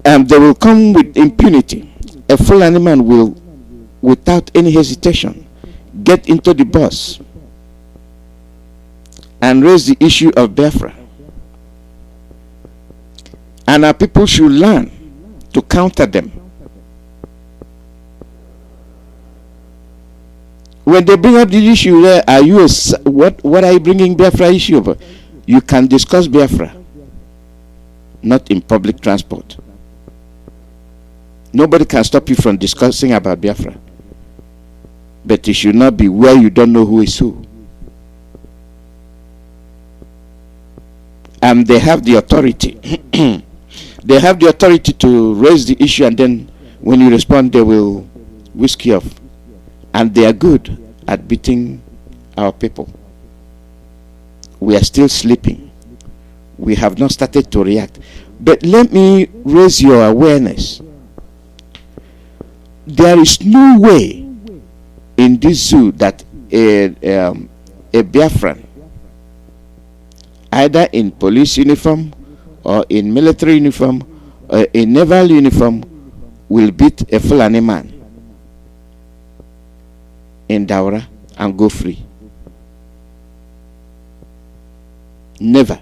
they will come with impunity. A Fulani man will, without any hesitation, get into the bus and raise the issue of Biafra. And our people should learn to counter them. When they bring up the issue, are you what are you bringing Biafra issue over? You can discuss Biafra, not in public transport. Nobody can stop you from discussing about Biafra. But it should not be where you don't know who is who. And they have the authority. They have the authority to raise the issue, and then when you respond, they will whisk you off. And they are good at beating our people. We are still sleeping. We have not started to react. But let me raise your awareness. There is no way in this zoo that a Biafran, either in police uniform or in military uniform or in naval uniform, will beat a Fulani man in Daura and go free. Never.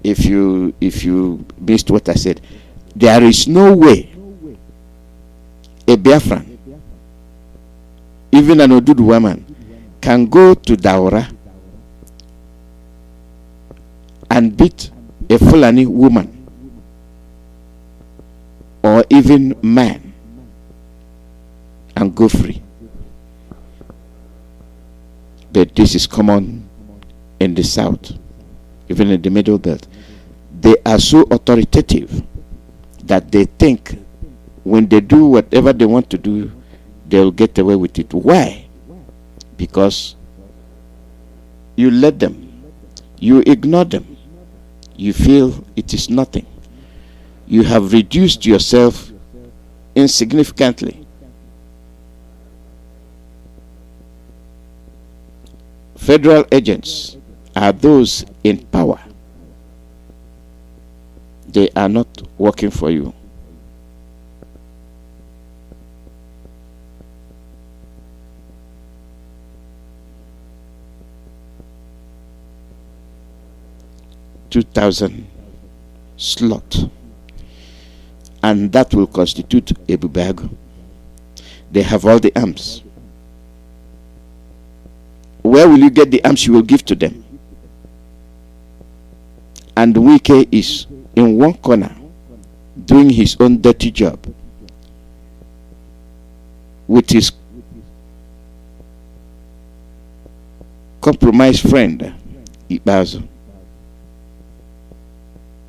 If you missed what I said, there is no way a Biafran, even an Odudu woman, can go to Daura and beat a Fulani woman or even man and go free. But this is common in the south, even in the middle belt. They are so authoritative that they think when they do whatever they want to do, they'll get away with it. Why? Because you let them, you ignore them, you feel it is nothing. You have reduced yourself insignificantly. Federal agents are those in power. They are not working for you. $2,000 slot, and that will constitute a bubago. They have all the arms. Where will you get the arms you will give to them? And Wike is in one corner doing his own dirty job with his compromised friend Ibazo.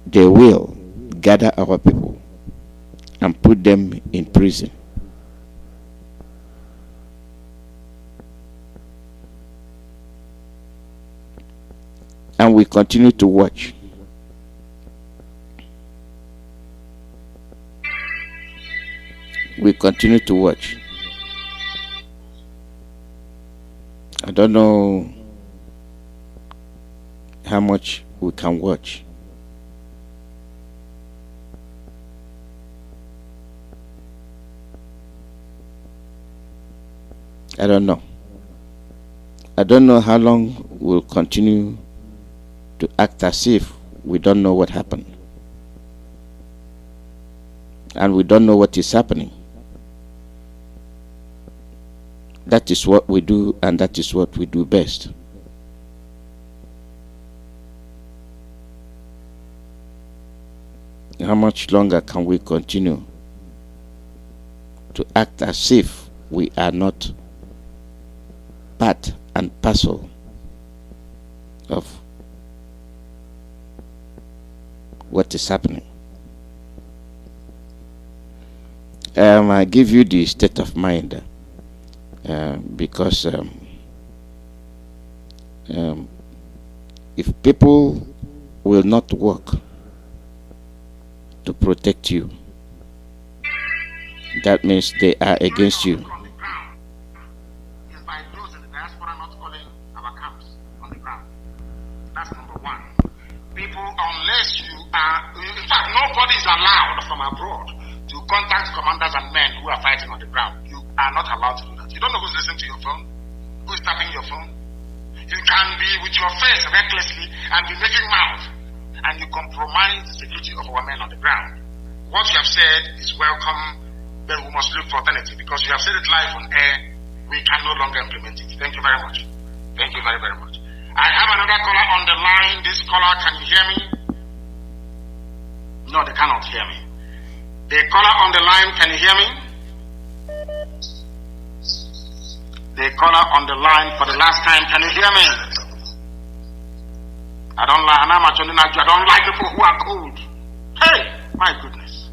They will gather our people and put them in prison. And we continue to watch. We continue to watch. I don't know how much we can watch. I don't know. I don't know how long we'll continue to act as if we don't know what happened. And we don't know what is happening. That is what we do, and that is what we do best. How much longer can we continue to act as if we are not part and parcel of what is happening? I give you the state of mind because if people will not work to protect you, that means they are against you. People are unless you are, in fact, nobody is allowed from abroad to contact commanders and men who are fighting on the ground. You are not allowed to do that. You don't know who's listening to your phone, who's tapping your phone. You can be with your face recklessly and be making mouth, and you compromise the security of our men on the ground. What you have said is welcome, but we must look for alternative because you have said it live on air. We can no longer implement it. Thank you very much. Thank you very, very much. I have another caller on the line. This caller, can you hear me? No, they cannot hear me. The caller on the line, can you hear me? The caller on the line for the last time, can you hear me? I don't like people who are cold. Hey, my goodness.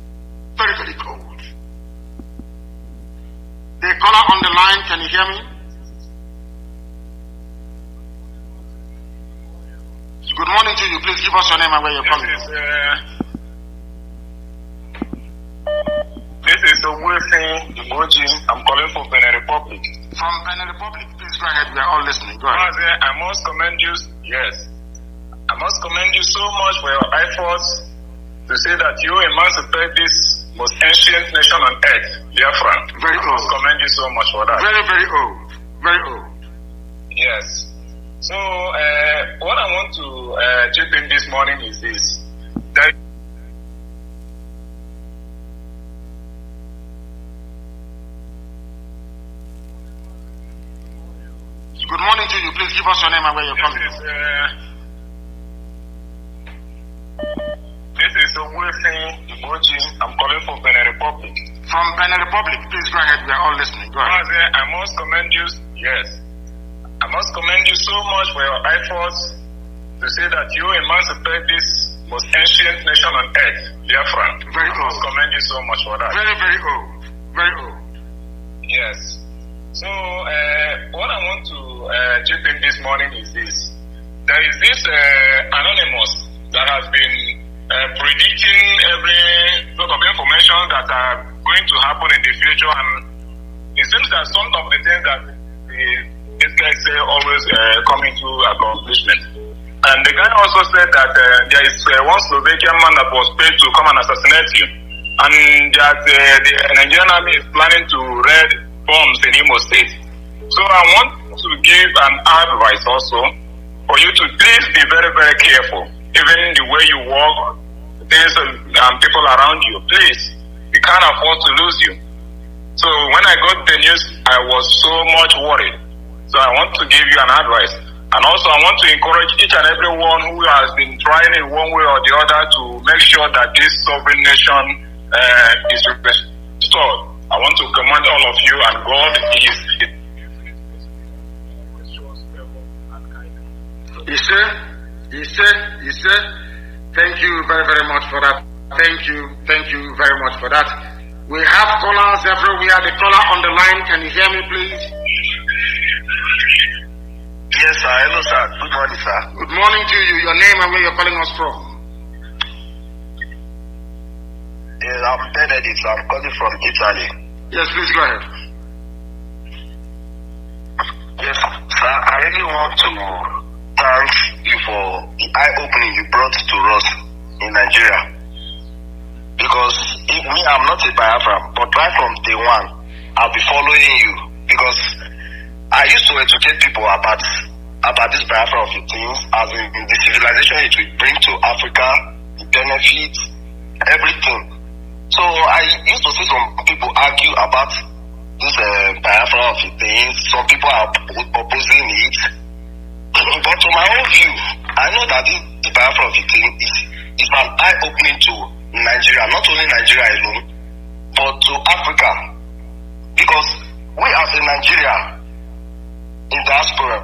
Very, very cold. The caller on the line, can you hear me? Good morning to you. Please give us your name and where you're calling. This is Chukwuemeka. I'm calling from Benin Republic. From Benin Republic, please go ahead. We are all listening. Go ahead. Mazi, I must commend you. Yes. I must commend you so much for your efforts to say that you emancipate this most ancient nation on earth, Biafra. Very old. I must commend you so much for that. Very, very old. Very old. Yes. So, what I want to chip in this morning is this. That good morning to you. Please give us your name and where you're calling. This is Chukwuemeka. I'm calling from Benin Republic. From Benin Republic, please go ahead. We are all listening. Go ahead. Mazi, I must commend you. Yes. I must commend you so much for your efforts to say that you emancipate this most ancient nation on earth, Biafra. Very old. I must commend you so much for that. Very, very old. Very old. Yes. So, what I want to chip in this morning is this. There is this anonymous that has been predicting every sort of information that are going to happen in the future, and it seems that some of the things that these guys say always come into accomplishment. And the guy also said that there is one Slovakian man that was paid to come and assassinate you, and that the Nigerian army is planning to raid bombs in Imo State. So I want to give an advice also for you to please be very, very careful. Even the way you walk, things and people around you, please, we can't afford to lose you. So when I got the news, I was so much worried. So I want to give you an advice. And also I want to encourage each and every one who has been trying in one way or the other to make sure that this sovereign nation is restored. I want to commend all of you, and God is. You say, thank you very, very much for that. Thank you very much for that. We have callers everywhere. The caller on the line, can you hear me, please? Yes, sir. Hello, sir. Good morning, sir. Good morning to you. Your name and where you're calling us from? Yes, I'm Benedict. I'm calling from Italy. Yes, please go ahead. Yes, sir. I really want to thank you for the eye-opening you brought to us in Nigeria. Because I'm not a Biafran, but right from day one, I'll be following you. Because I used to educate people about this Biafra of the things, as in the civilization it will bring to Africa, the benefits, everything. So I used to see some people argue about this Biafra of the things. Some people are opposing it. But to my own view, I know that this Biafra of the thing is an eye-opening to Nigeria, not only Nigeria alone, but to Africa. Because we as a Nigeria in diaspora,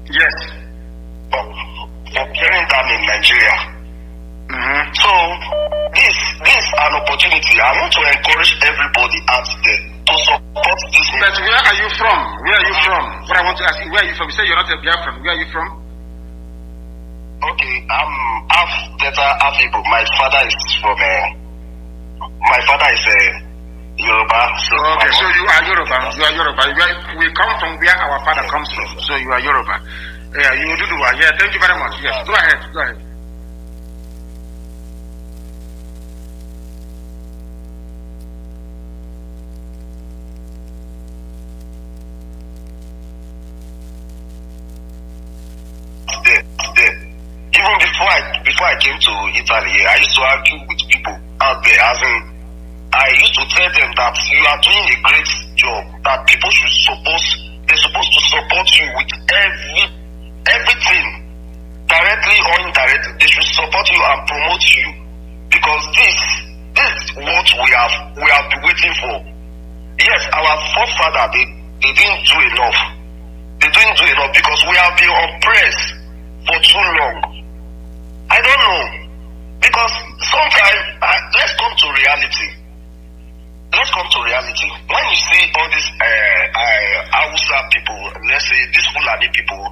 yes, for carrying down in Nigeria. So this is an opportunity. I want to encourage everybody out there to support this. But where are you from? Where are you from? What I want to ask you, where are you from? You say you're not a Biafran. Where are you from? Okay, I'm half Delta, half Igbo. My father is Yoruba. So you are Yoruba. You are Yoruba. We come from where our father comes from. So you are Yoruba. Yeah, you do the one. Yeah, thank you very much. Yes, go ahead. Go ahead. Even before I came to Italy, I used to argue with people out there, as in, I used to tell them that you are doing a great job, that people they're supposed to support you with everything, directly or indirectly. They should support you and promote you, because this is what we have been waiting for. Yes, our forefathers, they didn't do enough. They didn't do enough because we have been oppressed for too long. I don't know, because sometimes let's come to reality. Let's come to reality. When you see all these Hausa people, let's say these Fulani people,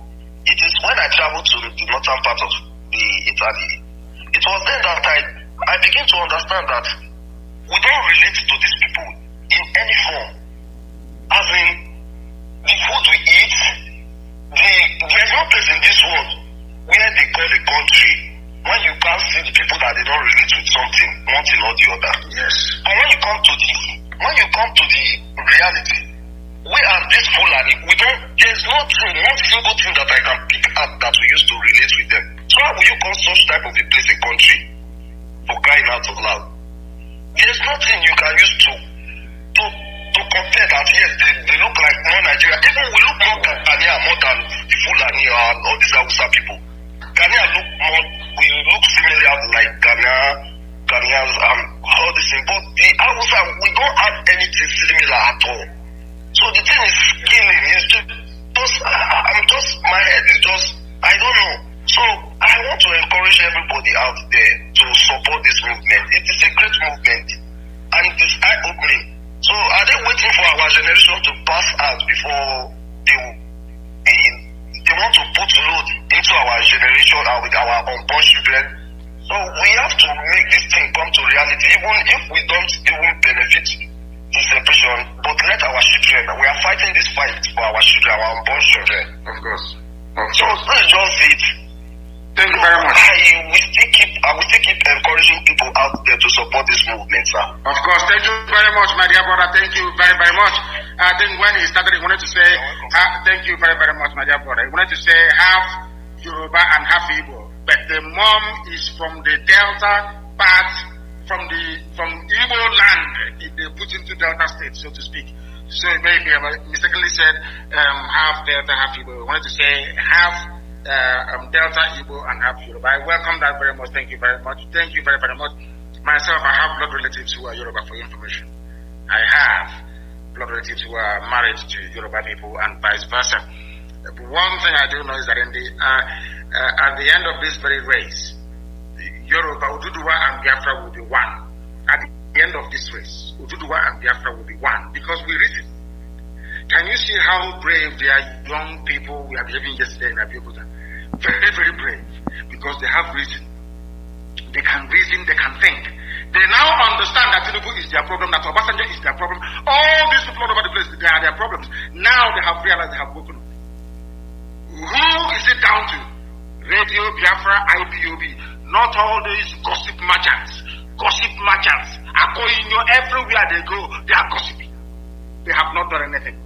it is when I traveled to the northern part of the Italy. It was then that I begin to understand that we don't relate to these people in any form. As in, the food we eat, there's no place in this world where they call a country when you can't see the people that they don't relate with something, one thing or the other. Yes. And when you come to the reality, we are this Fulani, there's not one single thing that I can pick up that we used to relate with them. So how will you call such type of a place a country? For crying out loud. There's nothing you can use to compare that. Yes, they look like more Nigeria. Even we look more Ghanaian more than the Fulani and all these Hausa people. Ghanaian we look similar like Ghanaians and all this thing. But the Hausa, we don't have anything similar at all. So the thing is killing. It's just my head is just, I don't know. So I want to encourage everybody out there to support this movement. It is a great movement and it is eye-opening. So are they waiting for our generation to pass out before they want to put load into our generation and with our unborn children? So we have to make this thing come to reality, even if we don't even benefit the separation, but let our children, we are fighting this fight for our children, our unborn children. Of course. So let's just it. Thank you very much. We still keep encouraging people out there to support this movement, sir. Of course. Thank you very much, my dear brother. Thank you very, very much. I think when he started, he wanted to say, thank you very, very much, my dear brother. He wanted to say half Yoruba and half Igbo. But the mom is from the Delta part, from Igbo land. They put into Delta State, so to speak. So maybe I mistakenly said half Delta, half Igbo. I wanted to say half Delta, Igbo, and half Yoruba. I welcome that very much. Thank you very much. Thank you very, very much. Myself, I have blood relatives who are Yoruba, for your information. I have blood relatives who are married to Yoruba people and vice versa. One thing I do know is that at the end of this very race, Yoruba, Oduduwa, and Biafra will be one. At the end of this race, Oduduwa and Biafra will be one because we reason. Can you see how brave they are, young people we are behaving yesterday in Abiyokuta? Very, very brave because they have reason. They can reason, they can think. They now understand that Tinubu is their problem, that Obasanjo is their problem. All these people all over the place, they are their problems. Now they have realized they have woken up. Who is it down to? Radio Biafra, IPOB. Not all these gossip merchants. Everywhere they go, they are gossiping. They have not done anything.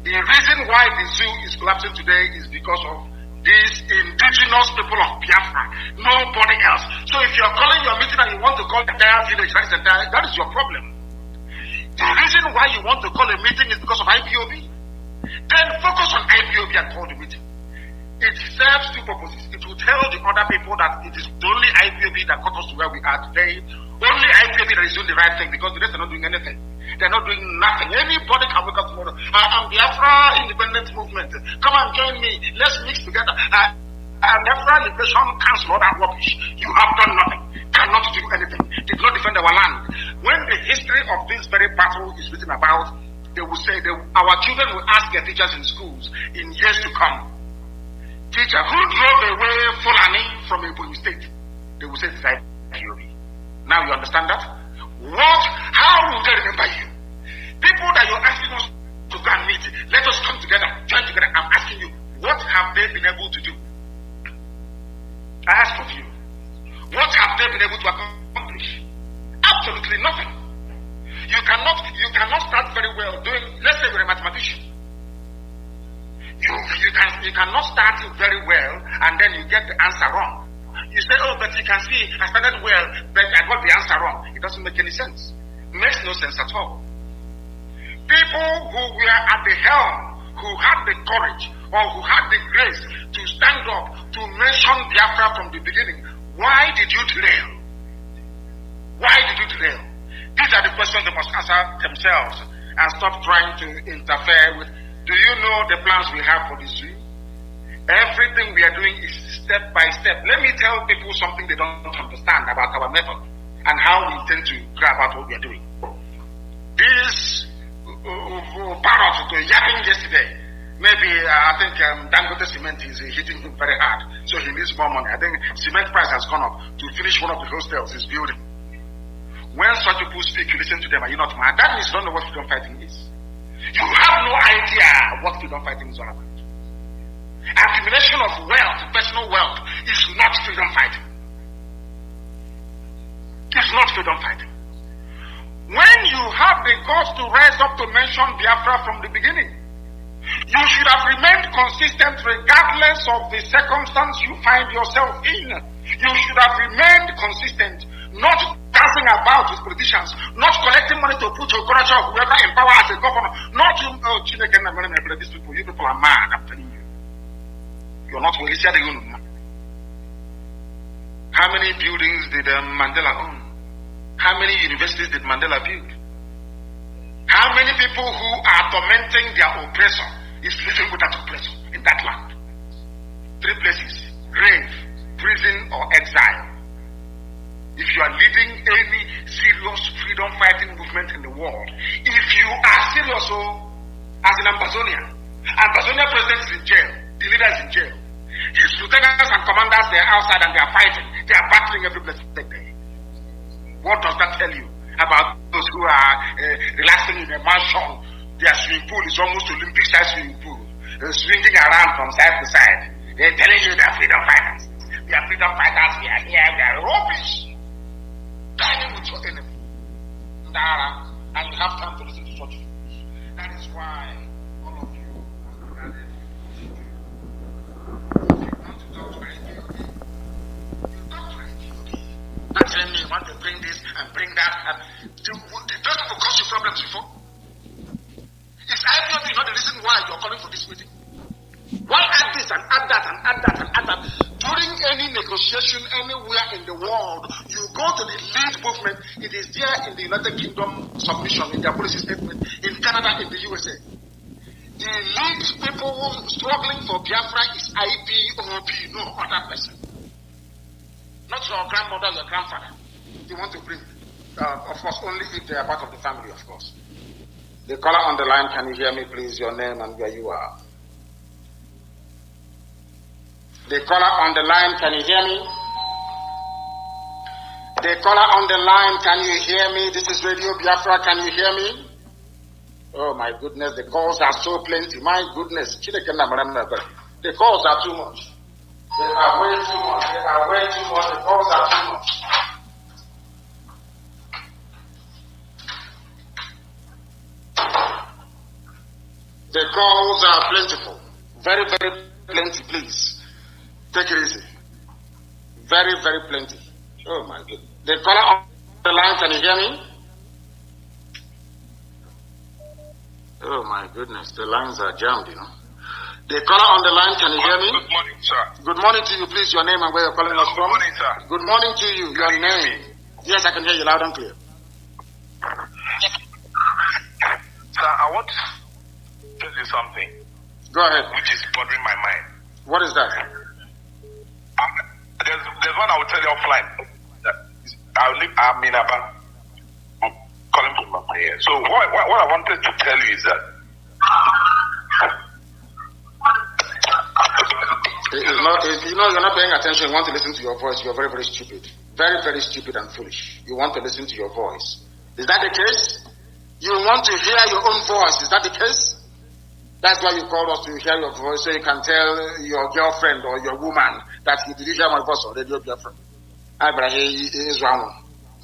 The reason why the zoo is collapsing today is because of these indigenous people of Biafra. Nobody else. So if you're calling your meeting and you want to call the entire village, that is your problem. The reason why you want to call a meeting is because of IPOB. Then focus on IPOB and call the meeting. It serves two purposes. It will tell the other people that it is only IPOB that got us to where we are today. Only IPOB that is doing the right thing because the rest are not doing anything. They're not doing nothing. Anybody can wake up tomorrow. I'm Biafra Independence Movement. Come and join me. Let's mix together. Biafra Liberation Council, all that rubbish. You have done nothing. Cannot do anything. Did not defend our land. When the history of this very battle is written about, they will say our children will ask their teachers in schools in years to come. Teacher, who drove away Fulani from Ebonyi State? They will say it's IPOB. Now you understand that? How will they remember you? People that you're asking us to go and meet, let us come together, join together. I'm asking you, What have they been able to do? I ask of you. What have they been able to accomplish? Absolutely nothing. You cannot start very well doing, let's say you're a mathematician. You cannot start very well and then you get the answer wrong. You say, oh, but you can see I started well, but I got the answer wrong. It doesn't make any sense. It makes no sense at all. People who were at the helm, who had the courage or who had the grace to stand up to mention Biafra from the beginning, why did you derail? Why did you derail? These are the questions they must answer themselves and stop trying to interfere with. Do you know the plans we have for this zoo? Everything we are doing is step by step. Let me tell people something they don't understand about our method and how we intend to grab out what we are doing. This parrot yapping yesterday, maybe I think Dangote Cement is hitting him very hard, so he needs more money. I think cement price has gone up to finish one of the hostels he's building. When such people speak, you listen to them. Are you not mad? That means you don't know what freedom fighting is. You have no idea what freedom fighting is all about. Accumulation of wealth, personal wealth, is not freedom fighting. It's not freedom fighting. When you have the guts to rise up to mention Biafra from the beginning, you should have remained consistent regardless of the circumstance you find yourself in. You should have remained consistent, not dancing about with politicians, not collecting money to put to Koracha or whoever in power as a governor, not you, Chineke and these people. You people are mad, I'm telling you. You're not well. How many buildings did Mandela own? How many universities did Mandela build? How many people who are tormenting their oppressor is living with that oppressor in that land? 3 places: grave, prison, or exile. If you are leading any serious freedom fighting movement in the world, if you are serious, as in Ambazonia president is in jail, the leader is in jail, his lieutenants and commanders, they are outside and they are fighting, they are battling every blessed day. What does that tell you about those who are relaxing in a mansion? Their swimming pool is almost Olympic size swimming pool, swinging around from side to side. They're telling you they are freedom fighters. We are freedom fighters, we are here, we are rubbish. Dining with your enemy. And you have time to listen to such things. That is why all of you are gathered. You want to talk to IPOD? You talk to IPOD. Not telling me you want to bring this and bring that. And did those people cause you problems before? Is IPOD not the reason why you're calling for this meeting? Why add this and add that and add that and add that? During any negotiation anywhere in the world, you go to the lead movement. It is there in the United Kingdom submission, in their policy statement, in Canada, in the USA. The lead people struggling for Biafra is IPOB, no other person. Not your grandmother, your grandfather. You want to bring, of course, only if they are part of the family, of course. The caller on the line, can you hear me, please? Your name and where you are. The caller on the line, can you hear me? The caller on the line, can you hear me? This is Radio Biafra, can you hear me? Oh my goodness, the calls are so plenty. My goodness, the calls are too much. They are way too much. They are way too much. The calls are too much. The calls are plentiful. Very, very plenty, please. Take it easy. Very, very plenty. Oh my goodness. The caller on the line, can you hear me? Oh my goodness, the lines are jammed, you know. The caller on the line, can you hear me? Good morning, sir. Good morning to you, please. Your name and where you're calling us from? Good morning, sir. Good morning to you. Your name? Yes, I can hear you loud and clear. Sir, I want to tell you something. Go ahead. Which is bothering my mind. What is that? There's one I will tell you offline. I'm in Aba. I'm calling from my here. So what I wanted to tell you is that you're not paying attention. You want to listen to your voice. You're very, very stupid. Very, very stupid and foolish. You want to listen to your voice. Is that the case? You want to hear your own voice. Is that the case? That's why you called us to hear your voice, so you can tell your girlfriend or your woman that you did hear my voice on Radio Biafra. Is one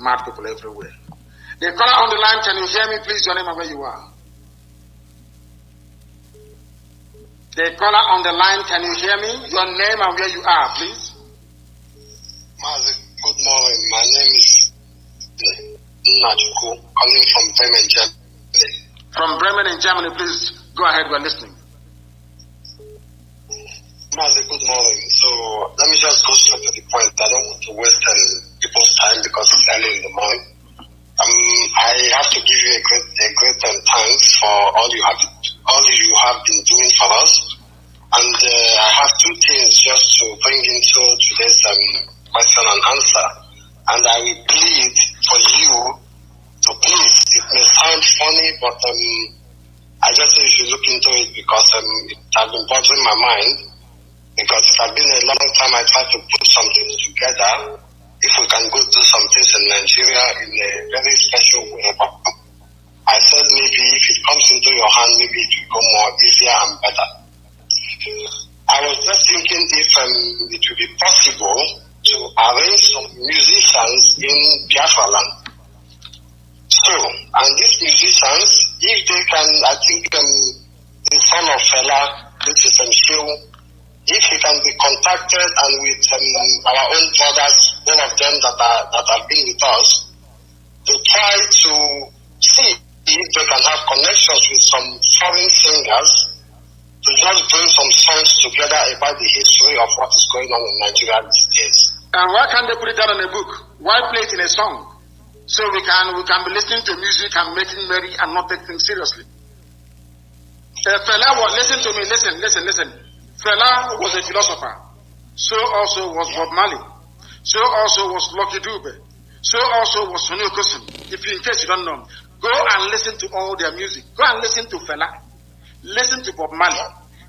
mad people everywhere. The caller on the line, can you hear me, please? Your name and where you are. The caller on the line, can you hear me? Your name and where you are, please. Mazi, good morning. My name is Najuku, calling from Bremen, Germany. From Bremen in Germany, please go ahead. We're listening. Mazi, good morning. So let me just go straight to the point. I don't want to waste people's time because it's early in the morning. I have to give you a great thanks for all you have been doing for us. And I have two things just to bring into today's question and answer. And I will plead for you to please. It may sound funny, but I just say you should look into it because it has been bothering my mind. Because it has been a long time I tried to put something together. If we can go do some things in Nigeria in a very special way. I said maybe if it comes into your hand, maybe it will go more easier and better. I was just thinking if it would be possible to arrange some musicians in Biafra land. So, and these musicians, if they can, I think the son of Fela, which is Shehu, if he can be contacted and with our own brothers, all of them that have been with us, to try to see if they can have connections with some foreign singers to just bring some songs together about the history of what is going on in Nigeria these days. And why can't they put it down in a book? Why play it in a song? So we can be listening to music and making merry and not take things seriously. Fela, listen to me, listen. Fela was a philosopher. So also was Bob Marley. So also was Lucky Dube. So also was Sonny Okosun. In case you don't know, go and listen to all their music. Go and listen to Fela. Listen to Bob Marley.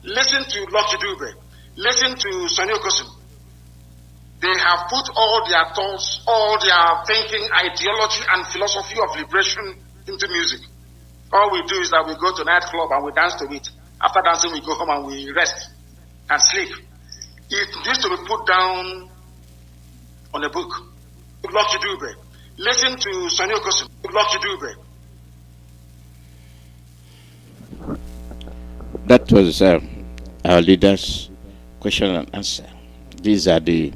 Listen to Lucky Dube. Listen to Sonny Okosun. They have put all their thoughts, all their thinking, ideology, and philosophy of liberation into music. All we do is that we go to nightclub and we dance to it. After dancing, we go home and we rest and sleep. It needs to be put down on a book. Lucky Dube. Listen to Sonny Okosun. Lucky Dube. That was our leader's question and answer. These are the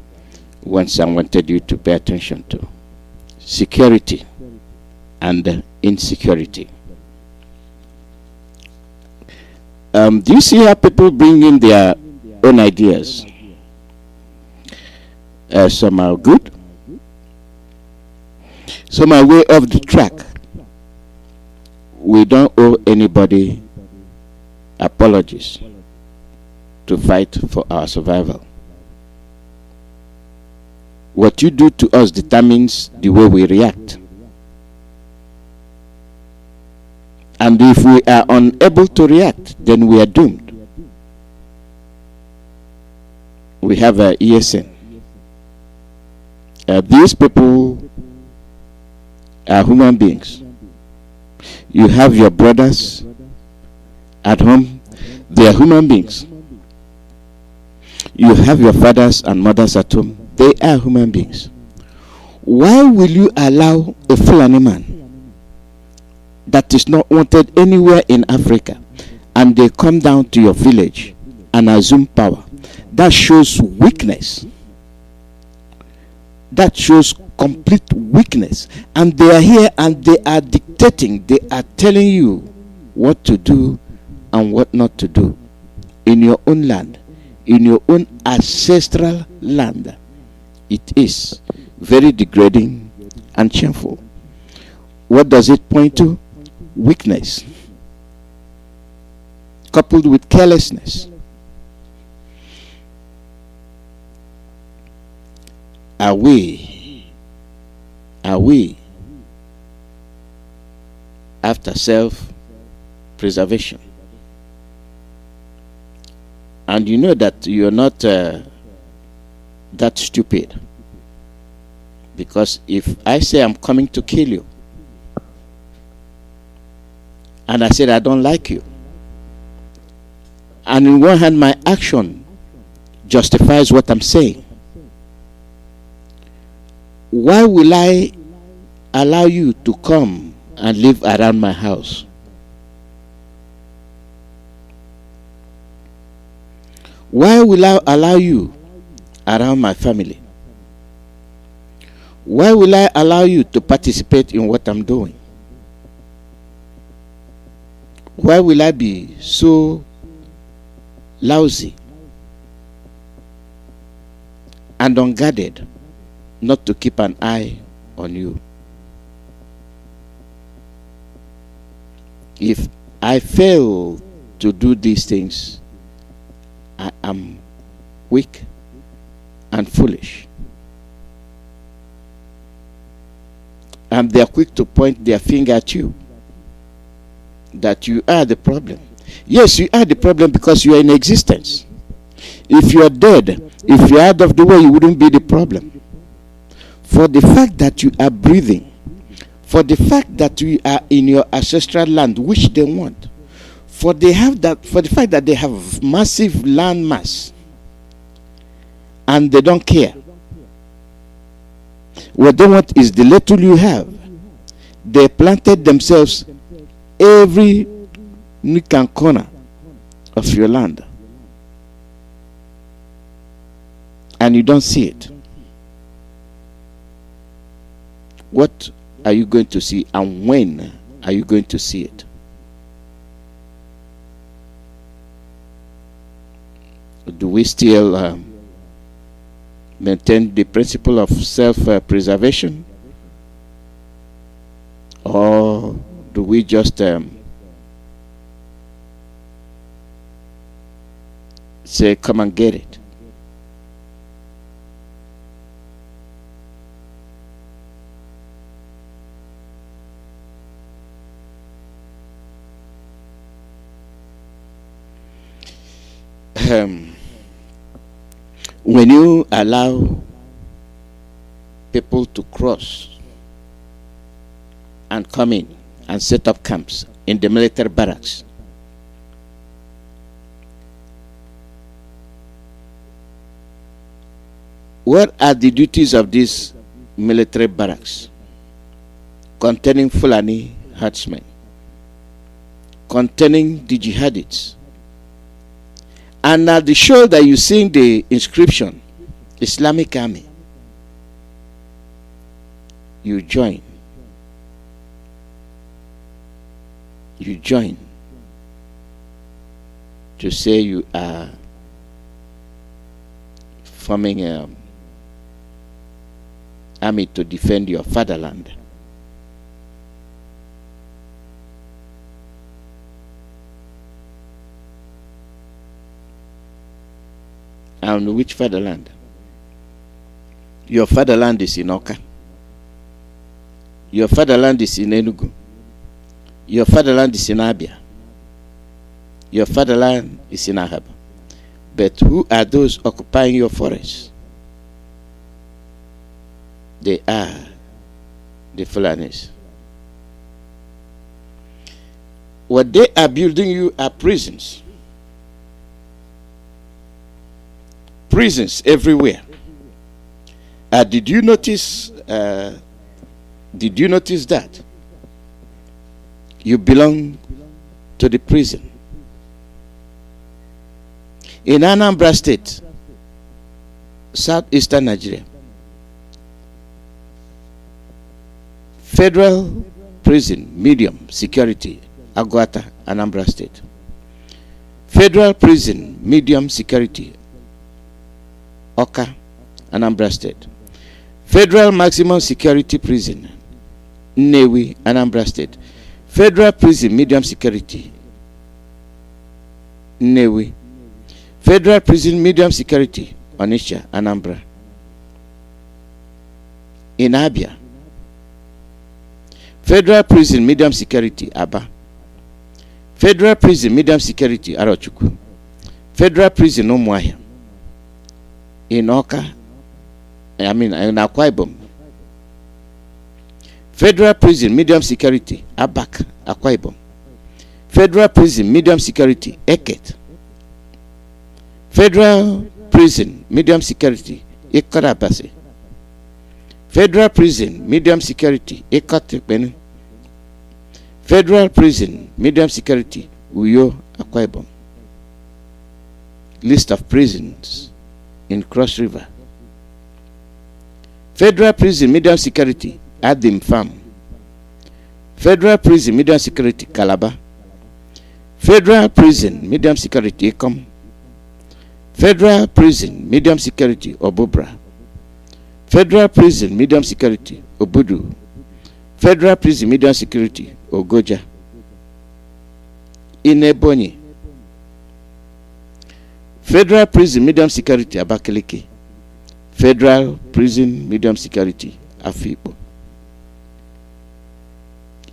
ones I wanted you to pay attention to. Security and insecurity. Do you see how people bring in their own ideas? Some are good, some are way off the track. We don't owe anybody apologies to fight for our survival. What you do to us determines the way we react. And if we are unable to react, then we are doomed. We have a ESN. These people are human beings. You have your brothers at home, they are human beings. You have your fathers and mothers at home, they are human beings. Why will you allow a Fulani man that is not wanted anywhere in Africa and they come down to your village and assume power? That shows weakness. That shows complete weakness. And they are here and they are dictating, they are telling you what to do and what not to do in your own land, in your own ancestral land. It is very degrading and shameful. What does it point to? Weakness coupled with carelessness. Are we after self-preservation? And you know that you're not that stupid, because if I say I'm coming to kill you and I said I don't like you, and on one hand, my action justifies what I'm saying. Why will I allow you to come and live around my house? Why will I allow you around my family? Why will I allow you to participate in what I'm doing? Why will I be so lousy and unguarded not to keep an eye on you? If I fail to do these things, I am weak and foolish. And they are quick to point their finger at you, that you are the problem. Yes, you are the problem because you are in existence. If you are dead, if you are out of the way, you wouldn't be the problem. For the fact that you are breathing, for the fact that you are in your ancestral land, which they want, for the fact that they have massive land mass and they don't care. What they want is the little you have. They planted themselves every nook and corner of your land, and you don't see it. What are you going to see, and when are you going to see it? Do we still maintain the principle of self-preservation? Or do we just say, come and get it? When you allow people to cross and come in and set up camps in the military barracks, what are the duties of these military barracks containing Fulani herdsmen, containing the jihadists? And at the shoulder you see the inscription, Islamic Army. You join. You join to say you are forming an army to defend your fatherland. And which fatherland? Your fatherland is in Oka. Your fatherland is in Enugu. Your fatherland is in Abia. Your fatherland is in Ahab. But who are those occupying your forests? They are the Fulanis. What they are building you are prisons. Prisons everywhere. Did you notice that you belong to the prison? In Anambra State, southeastern Nigeria, federal prison, medium security, Agwata, Anambra State. Federal prison, medium security, Oka, Anambra State. Federal maximum security prison, Nnewi, Anambra State. Federal prison, medium security, Nnewi. Federal prison, medium security, Onitsha, Anambra. In Abia, federal prison, medium security, Aba. Federal prison, medium security, Arochukwu. Federal prison, Umuahia. In Oka, in Akwa Ibom. Federal prison, medium security, Abak, Akwa Ibom. Federal prison, medium security, Eket, Federal prison, medium security, Ikarabasi. Federal prison, medium security, Ikatipeni. Federal prison, medium security, Uyo, Akwa Ibom. List of prisons in Cross River. Federal prison, medium security, Adim Farm. Federal prison, medium security, Calabar. Federal prison, medium security, Ekom. Federal prison, medium security, Obubra. Federal prison, medium security, Obudu. Federal prison, medium security, Ogoja. In Ebonyi. Federal prison, medium security, Abakaliki. Federal prison, medium security, Afipo.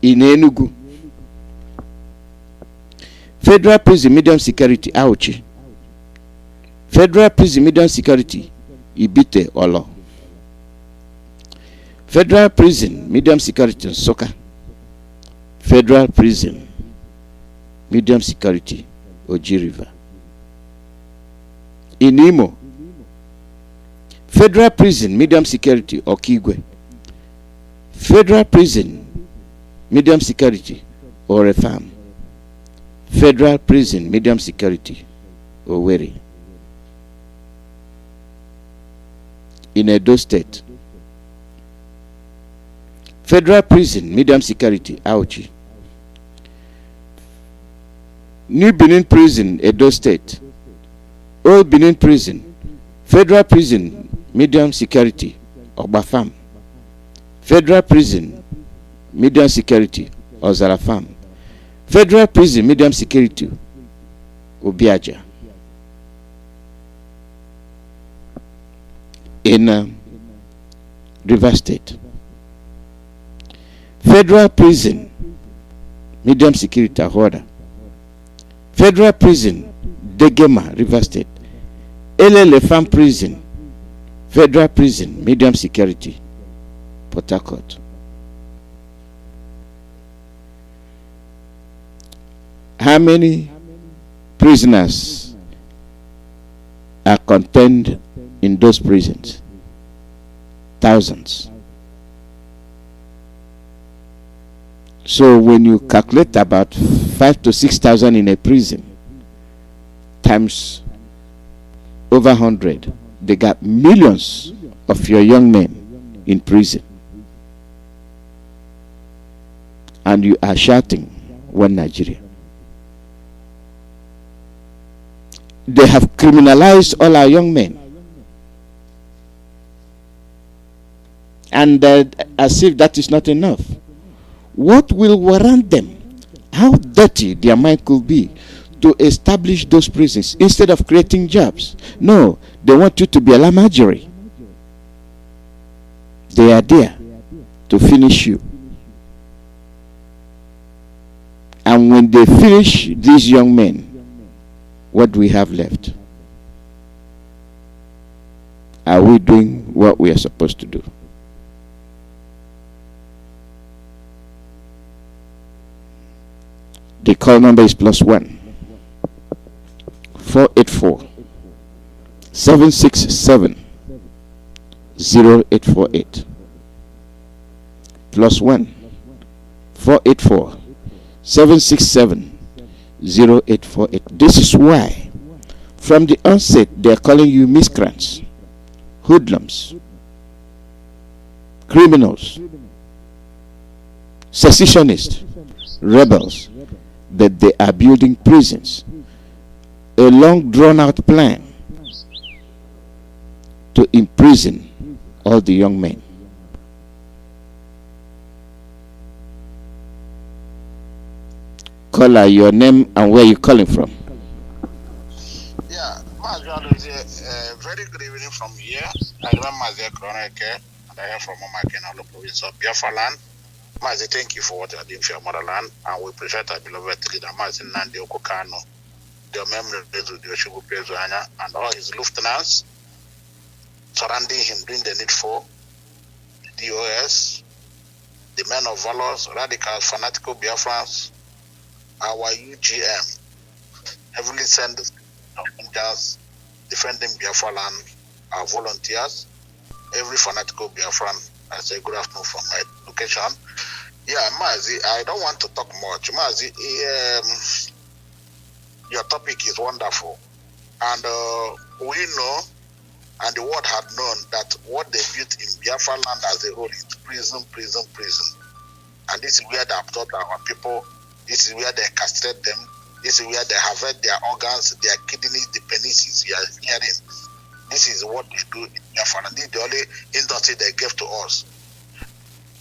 In Enugu. Federal prison, medium security, Auchi. Federal prison, medium security, Ibite Olo. Federal prison, medium security, Soka. Federal prison, medium security, Oji River. In Imo. Federal prison, medium security, Okigwe. Federal prison, medium security, Orefam. Federal prison, medium security, Owerri. In Edo State. Federal prison, medium security, Auchi. New Benin prison, Edo State. Old Benin prison. Federal prison, medium security, Ogbafam. Federal prison, medium security, Ozarafam. Federal prison, medium security, Obiaja. In River State. Federal prison, medium security, Ahoda. Federal prison, Degema, River State. Elele Farm prison, Federal prison, medium security, Port Harcourt. How many prisoners are contained in those prisons? Thousands. So when you calculate about 5,000 to 6,000 in a prison, times over 100, they got millions of your young men in prison. And you are shouting, one Nigeria. They have criminalized all our young men. And as if that is not enough. What will warrant them? How dirty their mind could be to establish those prisons instead of creating jobs? No, they want you to be a lamajiri. They are there to finish you. And when they finish these young men, what do we have left? Are we doing what we are supposed to do? The call number is +1 484 767 0848. +1 484 767 0848. This is why from the onset they are calling you miscreants, hoodlums, criminals, secessionists, rebels. That they are building prisons, a long drawn out plan to imprison all the young men. Caller, your name and where you calling from? Yeah, Mazi Nnamdi, very good evening from here. I remember Mazi Nnamdi, and I am from Omakena, province of Biafra land. Mazi, thank you for what you are doing for your motherland, and we appreciate our beloved leader, Mazi Nnamdi Kanu, the memory of the Chukwuemeka and all his lieutenants surrounding him doing the needful, DOS, the men of valor, radicals, fanatical Biafrans, our UGM, heavily sent angels defending Biafra land are volunteers. Every fanatical Biafran, I say good afternoon from my location. Yeah, Mazi, I don't want to talk much. Mazi, your topic is wonderful. And we know, and the world had known, that what they built in Biafra land as a whole is prison. And this is where they have taught our people. This is where they castrate them. This is where they harvest their organs, their kidneys, the penises you are hearing. This is what they do in Biafra. And this is the only industry they gave to us.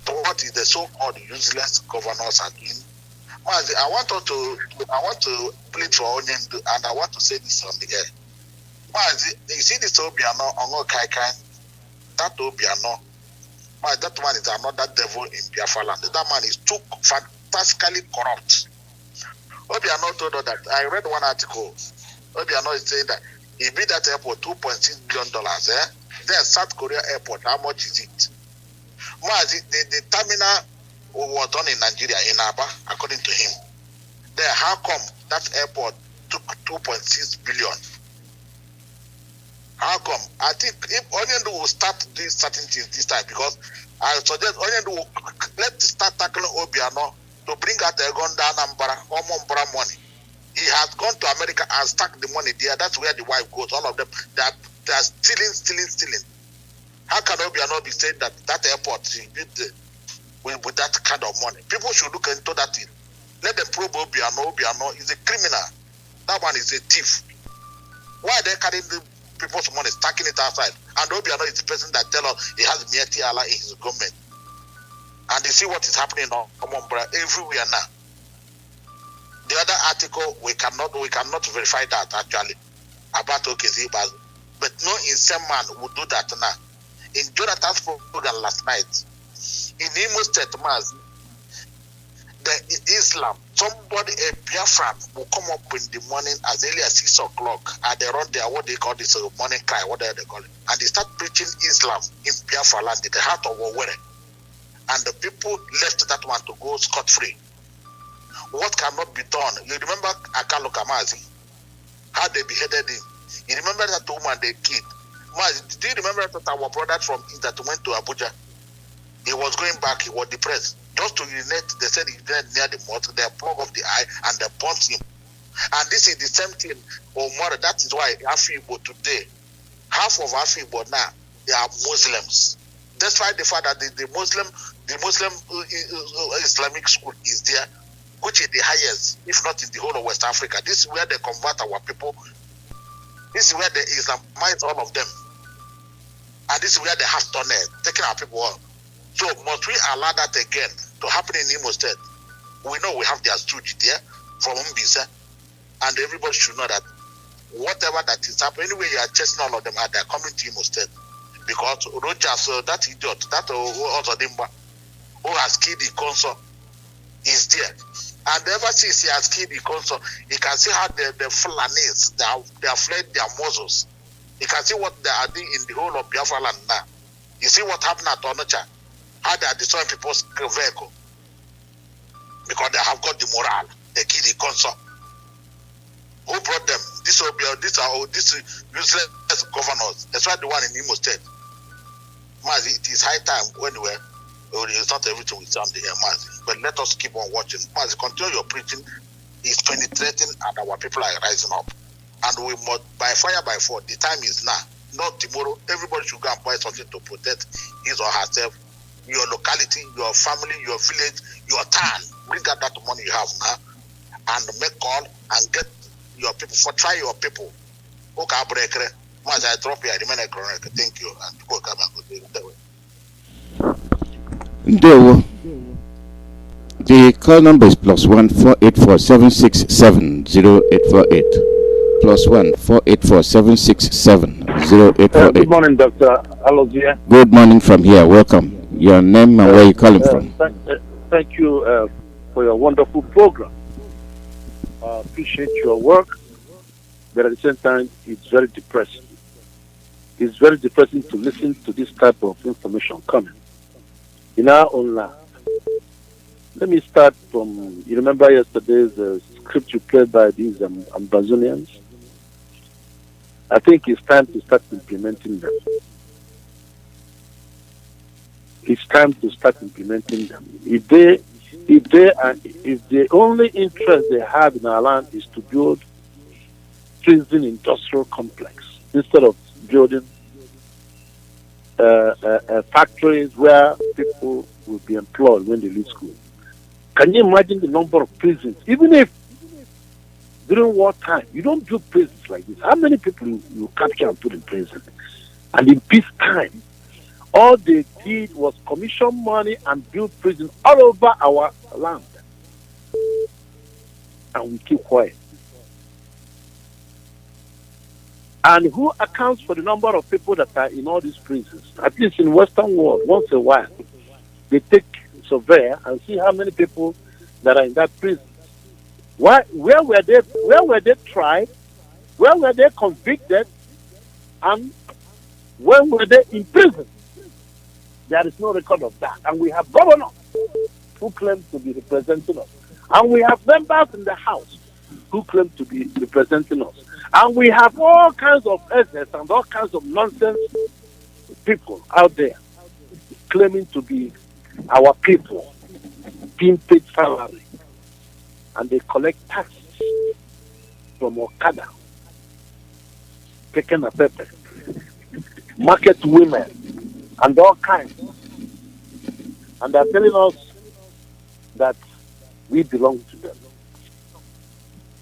So what is the so-called useless governors again? Mazi, I want to plead for Onion, and I want to say this on the air. Mazi, you see this Obiano, Ongo Kaikai, that Obiano, that man is another devil in Biafra land. That man is too fantastically corrupt. Obiano told us that, I read one article, Obiano is saying that he built that airport $2.6 billion. Then South Korea airport, how much is it? Mazi, the terminal was done in Nigeria, in Aba, according to him. Then how come that airport took 2.6 billion? How come? I think if Onyendu will start doing certain things this time, because I suggest Onyendu will let's start tackling Obiano to bring out the Gonda Nambara or Mombara money. He has gone to America and stacked the money there. That's where the wife goes. All of them, they are stealing. How can Obiano be saying that that airport he built with that kind of money? People should look into that thing. Let them probe Obiano. Obiano is a criminal. That one is a thief. Why are they carrying the people's money, stacking it outside? And Obiano is the person that tell us he has Mieti Allah in his government. And they see what is happening on Mombra everywhere now. The other article, we cannot verify that actually about Okezi, but no insane man would do that now. In Jonathan's program last night, in Imo State, Mazi, the Islam, somebody, a Biafran, will come up in the morning as early as 6 o'clock, and they run their, what they call this morning cry, whatever they call it, and they start preaching Islam in Biafra land, in the heart of Owerri. And the people left that one to go scot-free. What cannot be done? You remember Akalo Kamazi, how they beheaded him. You remember that woman they killed. Mazi, do you remember that our brother from East that went to Abuja? He was going back, he was depressed. Just to urinate, they said he died near the mosque, they plug off the eye and they pumped him. And this is the same thing, Omar. That is why Afibo today, half of Afibo now, they are Muslims. Despite the fact that the Muslim Islamic school is there, which is the highest, if not in the whole of West Africa. This is where they convert our people. This is where they Islamize all of them. And this is where they have tunnel, taking our people on. So must we allow that again to happen in Imo State? We know we have their stooge there from Mbisa, and everybody should know that whatever that is happening, anyway, you are chasing all of them, and they are coming to Imo State. Because Rogers, that idiot, that Ozodimba, who has killed the consul, is there. And ever since he has killed the consul, he can see how the Fulanis, they have fled their muzzles. You can see what they are doing in the whole of Biafra land now. You see what happened at Onocha, how they are destroying people's vehicle. Because they have got the morale. They kill the consul. Who brought them? These useless governors. That's why the one in Imo State. Mazi, it is high time anyway. It's not everything we sound the air, Mazi. But let us keep on watching. Mazi, continue your preaching. It's penetrating and our people are rising up. And we must, by fire, by force, the time is now. Not tomorrow. Everybody should go and buy something to protect his or herself, your locality, your family, your village, your town. Bring out that money you have now and make call and get your people, try your people. Okay, Mazi, I drop here, I remain a chronic. Thank you. And people come and go that way. The call number is +1 484 767 0848. +1 484 767 0848. Good morning, Dr. Alozie. Good morning from here. Welcome. Your name and where you calling from? Thank you for your wonderful program. I appreciate your work, but at the same time, it's very depressing. It's very depressing to listen to this type of information coming in our own land. Let me start from, you remember yesterday's script you played by these Amazonians? I think it's time to start implementing them. It's time to start implementing them. If the only interest they have in our land is to build prison industrial complex instead of building factories where people will be employed when they leave school. Can you imagine the number of prisons? Even if during wartime you don't do prisons like this, how many people you capture and put in prison? And in peacetime, all they did was commission money and build prison all over our land. And we keep quiet. And who accounts for the number of people that are in all these prisons? At least in Western world, once a while, they take survey and see how many people that are in that prison. Where were they tried? Where were they convicted? And when were they in prison? There is no record of that. And we have governors who claim to be representing us. And we have members in the House who claim to be representing us. And we have all kinds of essence and all kinds of nonsense people out there claiming to be our people, being paid salary. And they collect taxes from Okada, taking a paper, market women, and all kinds. And they're telling us that we belong to them.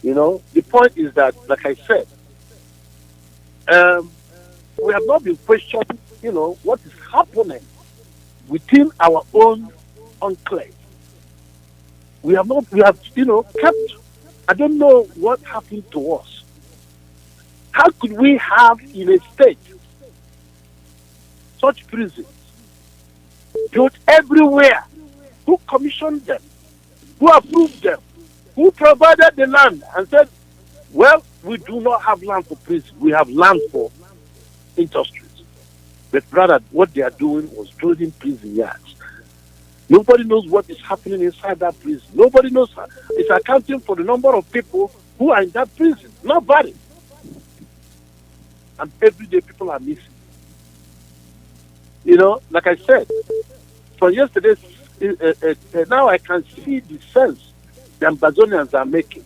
You know, the point is that, like I said, we have not been questioning, what is happening within our own enclave. We have, kept, I don't know what happened to us. How could we have in a state such prisons built everywhere? Who commissioned them? Who approved them? Who provided the land and said, well, we do not have land for prison. We have land for industries. But rather, what they are doing was building prison yards. Nobody knows what is happening inside that prison. Nobody knows. It's accounting for the number of people who are in that prison. Nobody. And every day people are missing. Like I said, from yesterday, now I can see the sense the Amazonians are making.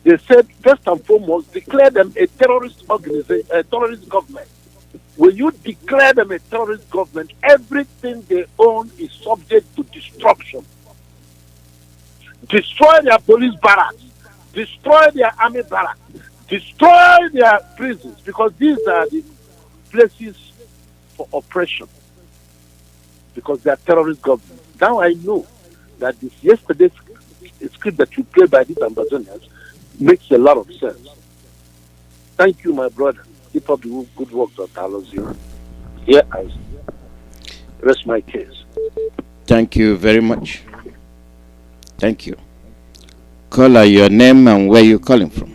They said, first and foremost, declare them a terrorist organization, a terrorist government. When you declare them a terrorist government, everything they own is subject to destruction. Destroy their police barracks, destroy their army barracks, destroy their prisons, because these are the places for oppression, because they are terrorist governments. Now I know that this yesterday's script that you play by these Amazonians makes a lot of sense. Thank you, my brother. Keep up the good work, Dr. Alozie. Here I rest my case. Thank you very much. Thank you. Caller, your name and where you're calling from.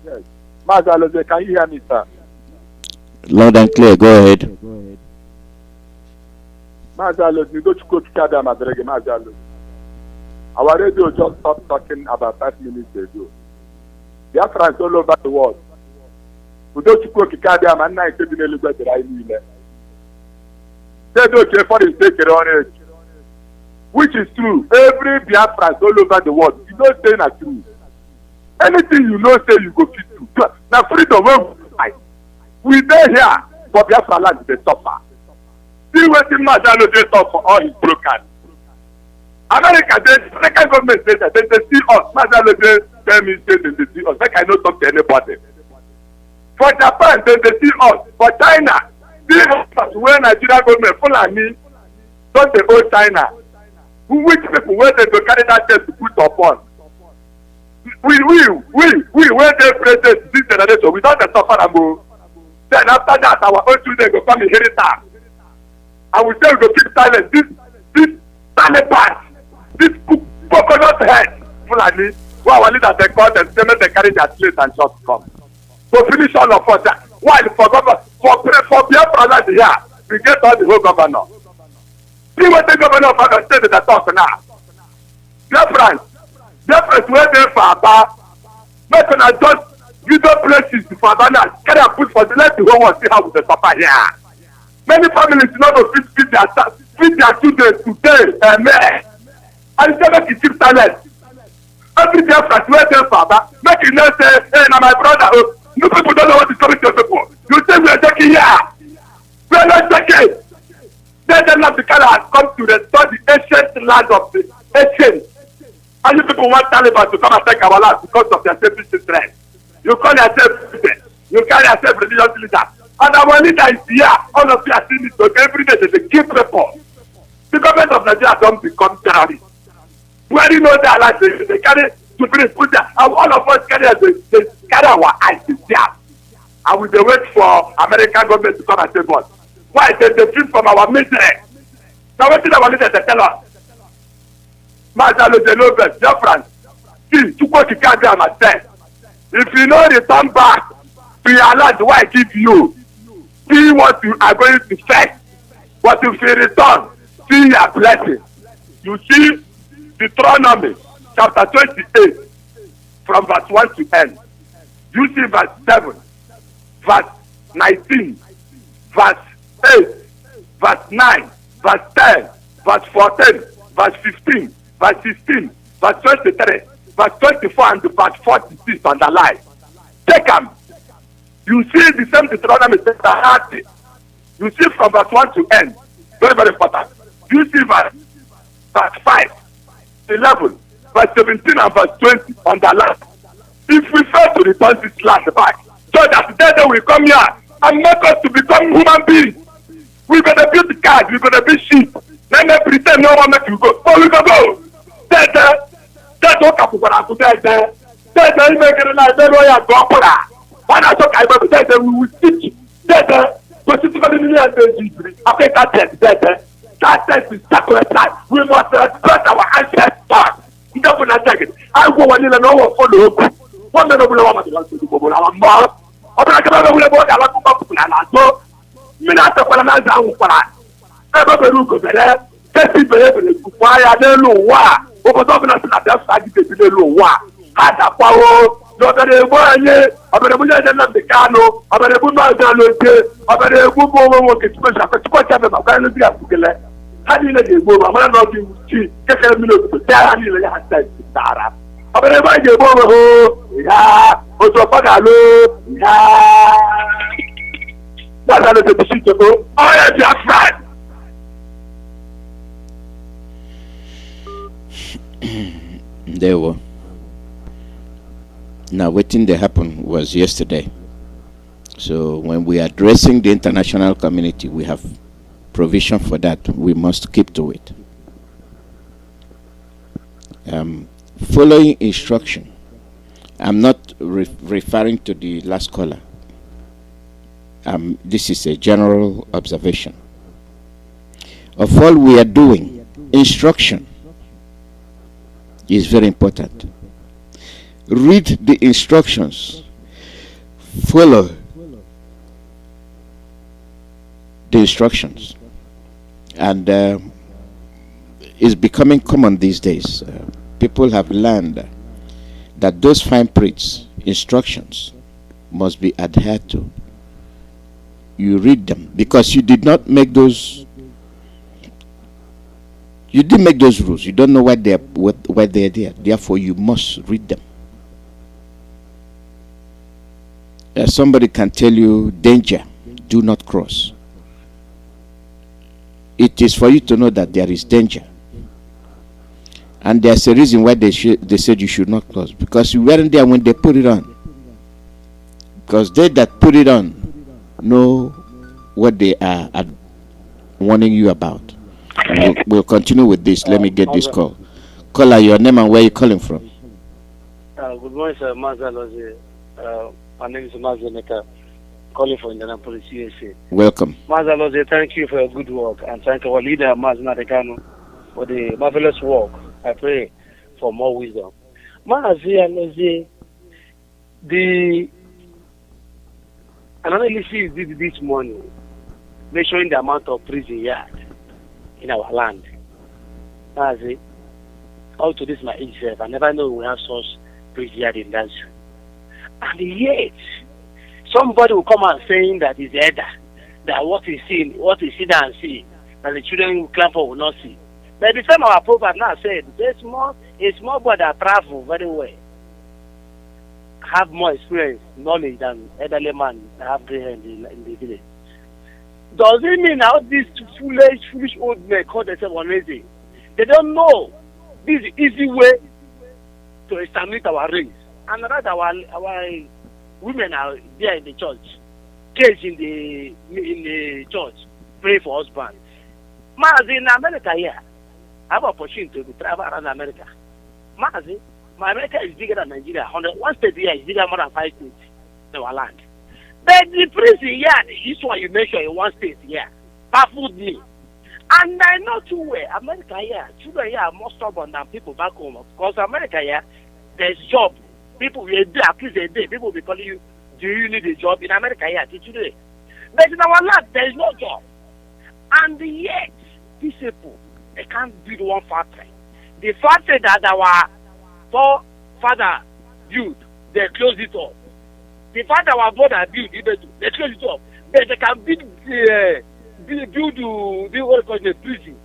Yes. Mazi Nnamdi, can you hear me, sir? Loud and clear. Go ahead. Mazi Nnamdi, go to Kotikada, Mazi Nnamdi. Our radio just stopped talking about 5 minutes ago. There are friends all over the world. We don't go to Kadia and night to the Elizabeth Railway. They don't care for the sake on it. Which is true. Every Biafran all over the world. You don't say not true. Anything you know say you go fit to. Now freedom will fight. We there here for Biafra land they suffer. See what the Mazalo they talk for all his broken. America, the American government says that they see us. Mazalo tell me say they see us. Like I don't talk to anybody. For Japan, they see us. For China, see us where Nigeria government full of me. Don't they owe China? Which people where they go carry that test to put upon? We where they present this generation without the suffer and go. Then after that, our own children go come inherit us. And we say we go keep silent. This Taliban, this coconut head, full of me. Who our leaders they call them, they carry their slaves and just come. So finish all of us. While for Biafra land here, we get all the whole governor. See what the governor of our state that talk now. Biafra where they for about. Make us just video places for banners, carry and put for the let the whole world see how we dey suffer here. Many families no go fit feed their children today, amen. And say make e keep silent. Every day from wey dey Baba, make you know say, hey, na my brother, oh, you people don't know what is coming to your people. You say we are taking here. We are not taking. Then NNAMDI Kanu has come to restore the ancient land of the ancient. And you people want Taliban to come and take our land because of their selfish interest. You call yourself president. You call yourself religious leader. And our leader is here. All of you are seeing it. So every day they keep report. The government of Nigeria don't become terrorists. When you know that like they carry to bring put there, and all of us carry they carry our eyes there. And we dey wait for American government to come and save us. Why they feel from our misery? Now what did our leaders tell us? Mazi Nnamdi Kanu, see, Chukwuemeka and myself. If you know return back to your land, why give you? See what you are going to face. But if you return, see your blessing. You see Deuteronomy chapter 28 from verse 1 to end. You see verse 7, verse 19, verse 8, verse 9, verse 10, verse 14, verse 15, verse 16, verse 23, verse 24, and verse 46 underline. Take them. You see the same Deuteronomy chapter 30. You see from verse 1 to end. Very, very important. You see verse 5, 11, verse 17, and verse 20 underline. If we fail to return this land back, so that the day will come here and make us to become human beings. We better build the cars, we better build sheep. Then they pretend no one make you go. Oh, we go go. That's what Kapuka said there. That's the immigrant like the lawyer Gopura. When I talk about that, we will teach. That's specifically after that test is sacred time. We must respect our ancestors. You don't want to take it. I go one in and over for the one man over the one our mom. I'm not going to go about our Minata Palanaza Upara. Ever look over there. Testi Bele, why are they low? Why? Over the side, they low. Why? Ada Power. Lọ́bẹ̀rẹ̀ ẹ̀gbọ́n ẹ̀yẹ, ọ̀bẹ̀rẹ̀ ẹ̀gbọ́n ẹ̀yẹ NNAMDI Kanu, ọ̀bẹ̀rẹ̀ ẹ̀gbọ́n Mazi Alozie, ọ̀bẹ̀rẹ̀ ẹ̀gbọ́n gbogbo kìtìkọ̀ ṣàkóso ṣàbẹ̀ bàbá ẹni bí àkùkẹ́lẹ̀. Hali ilẹ̀ dè gbogbo àmọ́ náà ọdún ìwúchi kékeré mi lòdì tó tẹ́ hali ilẹ̀ yà sẹ́ ìtara. Ọ̀bẹ̀rẹ̀ ẹ̀gbọ́n ẹ̀yẹ gbogbo ọ̀hún, ìyá oṣù ọ̀fọ́dà ló, ìyá. Mazi Alozie ti ṣí ìjọba, ọ̀yẹ́ Biafra. There were. Now, what thing that happened was yesterday. So when we are addressing the international community, we have provision for that. We must keep to it. Following instruction. I'm not referring to the last caller. This is a general observation. Of all we are doing, instruction is very important. Read the instructions, follow the instructions, and it's becoming common these days. People have learned that those fine prints, instructions, must be adhered to. You read them because you did not make those. You didn't make those rules. You don't know why they're there. Therefore, you must read them. Somebody can tell you, danger, do not cross. It is for you to know that there is danger. And there's a reason why they said you should not cross. Because you weren't there when they put it on. Because they that put it on know what they are warning you about. We'll continue with this. Let me get this call. Caller, your name and where you're calling from. Good morning, sir. Mazi Nnamdi. My name is Mazi Nnamdi, calling from Indianapolis, USA. Welcome. Mazi Nnamdi, thank you for your good work, and thank our leader, Mazi Nnamdi Kanu, for the marvelous work. I pray for more wisdom. Mazi Nnamdi, the analysis did this morning, measuring the amount of prison yard in our land. Mazi, up to this my age, I never know we have such prison yard in that. And yet, somebody will come and saying that is elder, that what is seen, what is seen and see, that the children who climb for will not see. But the same our prophet now said, a small boy that travel very well, have more experience, knowledge than elderly man that have gray hair in the village. Does it mean now these foolish old men call themselves amazing? They don't know this easy way to establish our race. And that our women are there in the church, caged in the church, pray for husband. Mazi, in America here, I have opportunity to travel around America. Mazi, my America is bigger than Nigeria. One state here is bigger more than 5 states in our land. But the prison here, this one you mentioned in one state here, baffled me. And I know too well, America here, children here are more stubborn than people back home. Because America here, there's job. People will do at least a day. People will be calling you, do you need a job? In America here, today. But in our land, there is no job. And yet, these people, they can't build one factory. The factory that our forefather built, they closed it up. The fact our brother built, they close it up. But they can build the prison.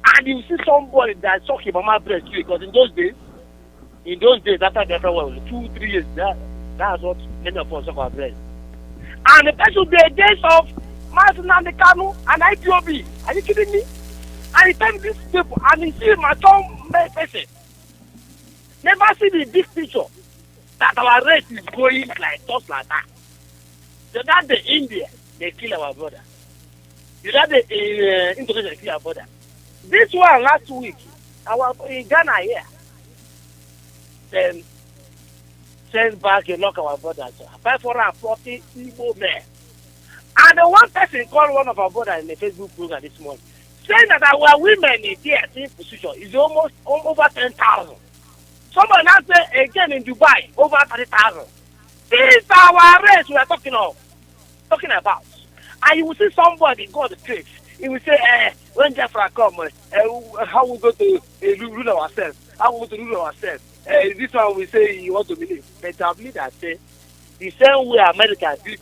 And you see somebody that suck him mama breast too, because in those days, after the other one, 2-3 years, that's what many of us suck our breast. And the person be against of Mazi Nnamdi Kanu and IPOB. Are you kidding me? And he tell these people, and he see my person. Never see the big picture that our race is going like just like that. So that the India, they kill our brother. You know the Indonesia, they kill our brother. This one last week, in Ghana here, then send back a lock our brothers. 540 Igbo men. And the one person called one of our brothers in the Facebook program this morning, saying that our women in the 18th position is almost over 10,000. Somebody now say again in Dubai, over 30,000. This is our race we are talking about. And you will see somebody go to the street. He will say, when Biafra come, how we go to rule ourselves? How we go to rule ourselves? This one will say you want to believe. But I believe that say the same way America build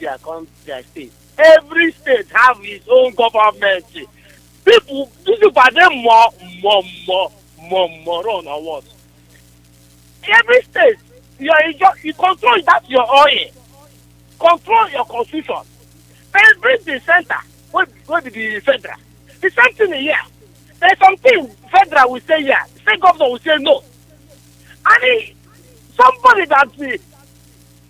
their state. Every state have its own government. People, this is by them more on or what? Every state, you control that your oil, control your constitution. Then bring the center. What be the federal? The same thing here. There's something federal will say here. State governor will say no. And somebody that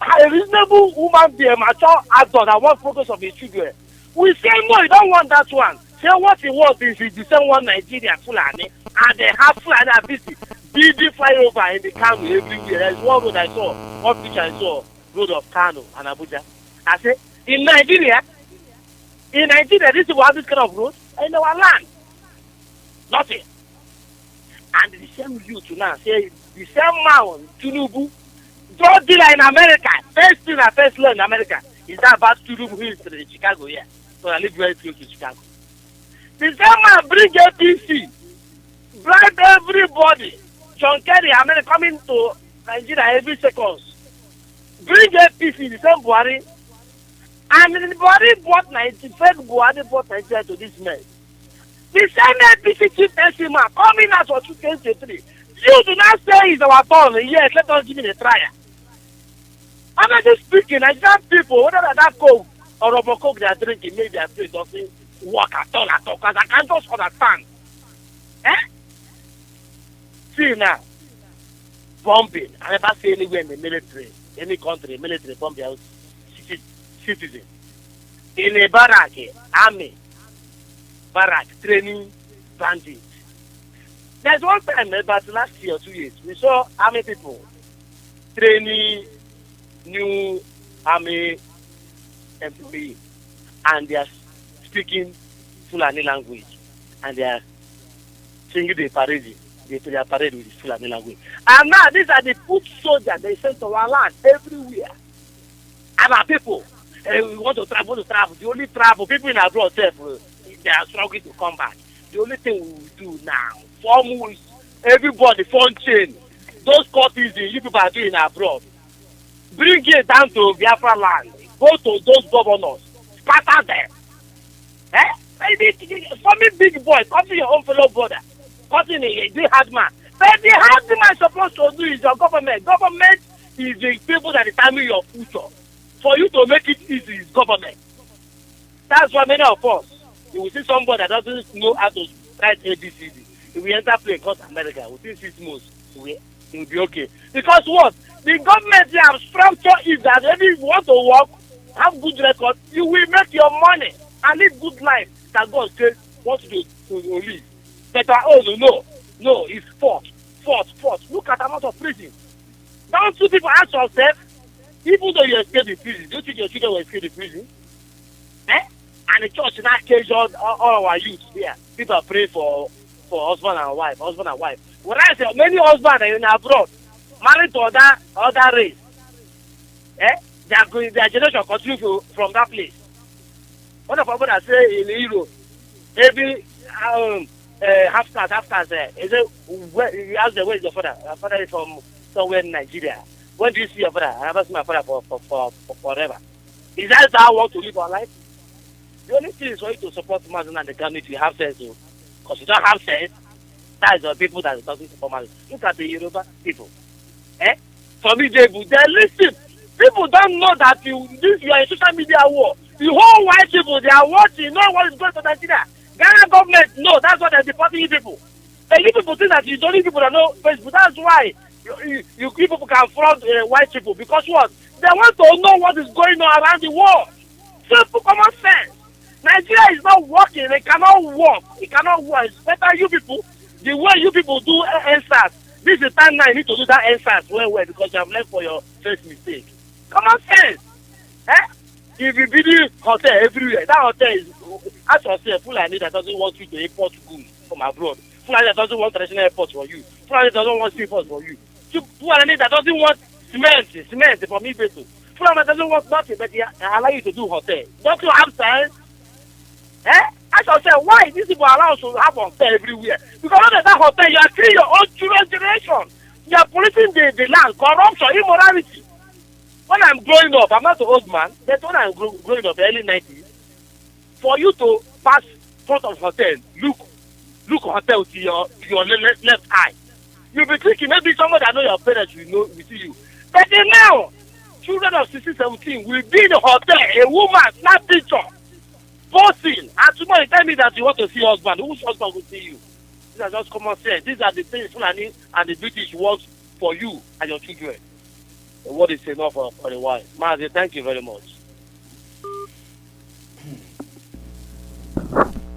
a reasonable woman be a mature adult that wants focus of his children, we say no, you don't want that one. Say what he wants is the same one Nigeria Fulani, and they have Fulani busy. BD flying over in the Kanu everywhere. There's one road I saw, one picture I saw, road of Kanu and Abuja. I say, in Nigeria, this is what this kind of road in our land. Nothing. And the same youth now say, the same man, Tinubu, drug dealer in America, first thing I first learned in America is that about Tinubu history in Chicago here. So I live very close to Chicago. The same man bring APC, bribe everybody. John Kerry, America coming to Nigeria every second. Bring APC, the same Buhari. And the Buhari bought Nigeria to this man. The same APC chief MC man coming out for 2023. You do not say it's our turn. Yes, let us give it a try. I'm not just speaking. Nigerian people, whether that coke or rubber coke they are drinking, maybe their face doesn't work at all. Because I can't just understand. See now, bombing. I never see anywhere in the military, any country, military bombing out citizens. In a barrack, army, barrack, training bandits. There's one time about last year or 2 years, we saw army people training new army employees, and they are speaking Fulani language, and they are singing the parade. They are parade with Fulani language. And now these are the foot soldiers they send to our land everywhere. And our people, we want to travel. The only travel, people in abroad, they are struggling to come back. The only thing we will do now, everybody, phone chain, those courses you people are doing abroad. bring it down to Biafra land. Go to those governors, scatter them. Maybe some big boy, cutting your own fellow brother, cutting a big hard man. But the hard man supposed to do is your government. Government is the people that determine your future. For you to make it easy is government. That's why many of us, you will see somebody that doesn't know how to write ABCD. If we enter plane across America, within 6 months, it will be okay. Because what? The government they have structured is that if you want to work, have good record, you will make your money and live good life that God says wants you to live. But no, it's force. Look at the amount of prison. Don't you people ask yourself, even though you escape the prison, do you think your children will escape the prison? And the church now cage all our youth here. People pray for husband and wife. When I say many husbands are in abroad, married to other race, their generation continue from that place. One of our brothers say in Europe, every half caste, is it you ask the where is your father? Your father is from somewhere in Nigeria. When do you see your father? I haven't seen my father for forever. Is that how I want to live our life? The only thing is for you to support Mazi Nnamdi Kanu if you have sense, because you don't have sense. That is the people that are talking to Mazi. Look at the Yoruba people. For me, they listen. People don't know that you are in social media war. The whole white people, they are watching. You know what is going to Nigeria. Ghana government, no, that's why they're deporting you people. And you people think that you don't need people that know Facebook. That's why you people can fraud white people. Because what? They want to know what is going on around the world. Simple common sense. Nigeria is not working. It cannot work. It's better you people, the way you people do NSAS. This is the time now you need to do that NSAS well because you have left for your first mistake. Common sense. If you build hotel everywhere, that hotel is, ask yourself, Fulani that doesn't want you to import goods from abroad. Fulani that doesn't want traditional airports for you. Fulani that doesn't want seaports for you. Fulani that doesn't want cement from Ibeto. Fulani that doesn't want nothing, but they allow you to do hotel. Don't you have sense? Ask yourself, why these people allow us to have hotel everywhere? Because under that hotel, you are killing your own children's generation. You are polluting the land, corruption, immorality. When I'm growing up, I'm not an old man, but when I'm growing up, early 90s, for you to pass front of hotel, look hotel to your left eye. You'll be thinking maybe someone that know your parents will see you. But then now, children of 16, 17 will be in the hotel, a woman, not picture, posting, and tomorrow you tell me that you want to see husband. Whose husband will see you? These are just common sense. These are the things Fulani and the British want for you and your children. What is enough for a while. Mazi, thank you very much.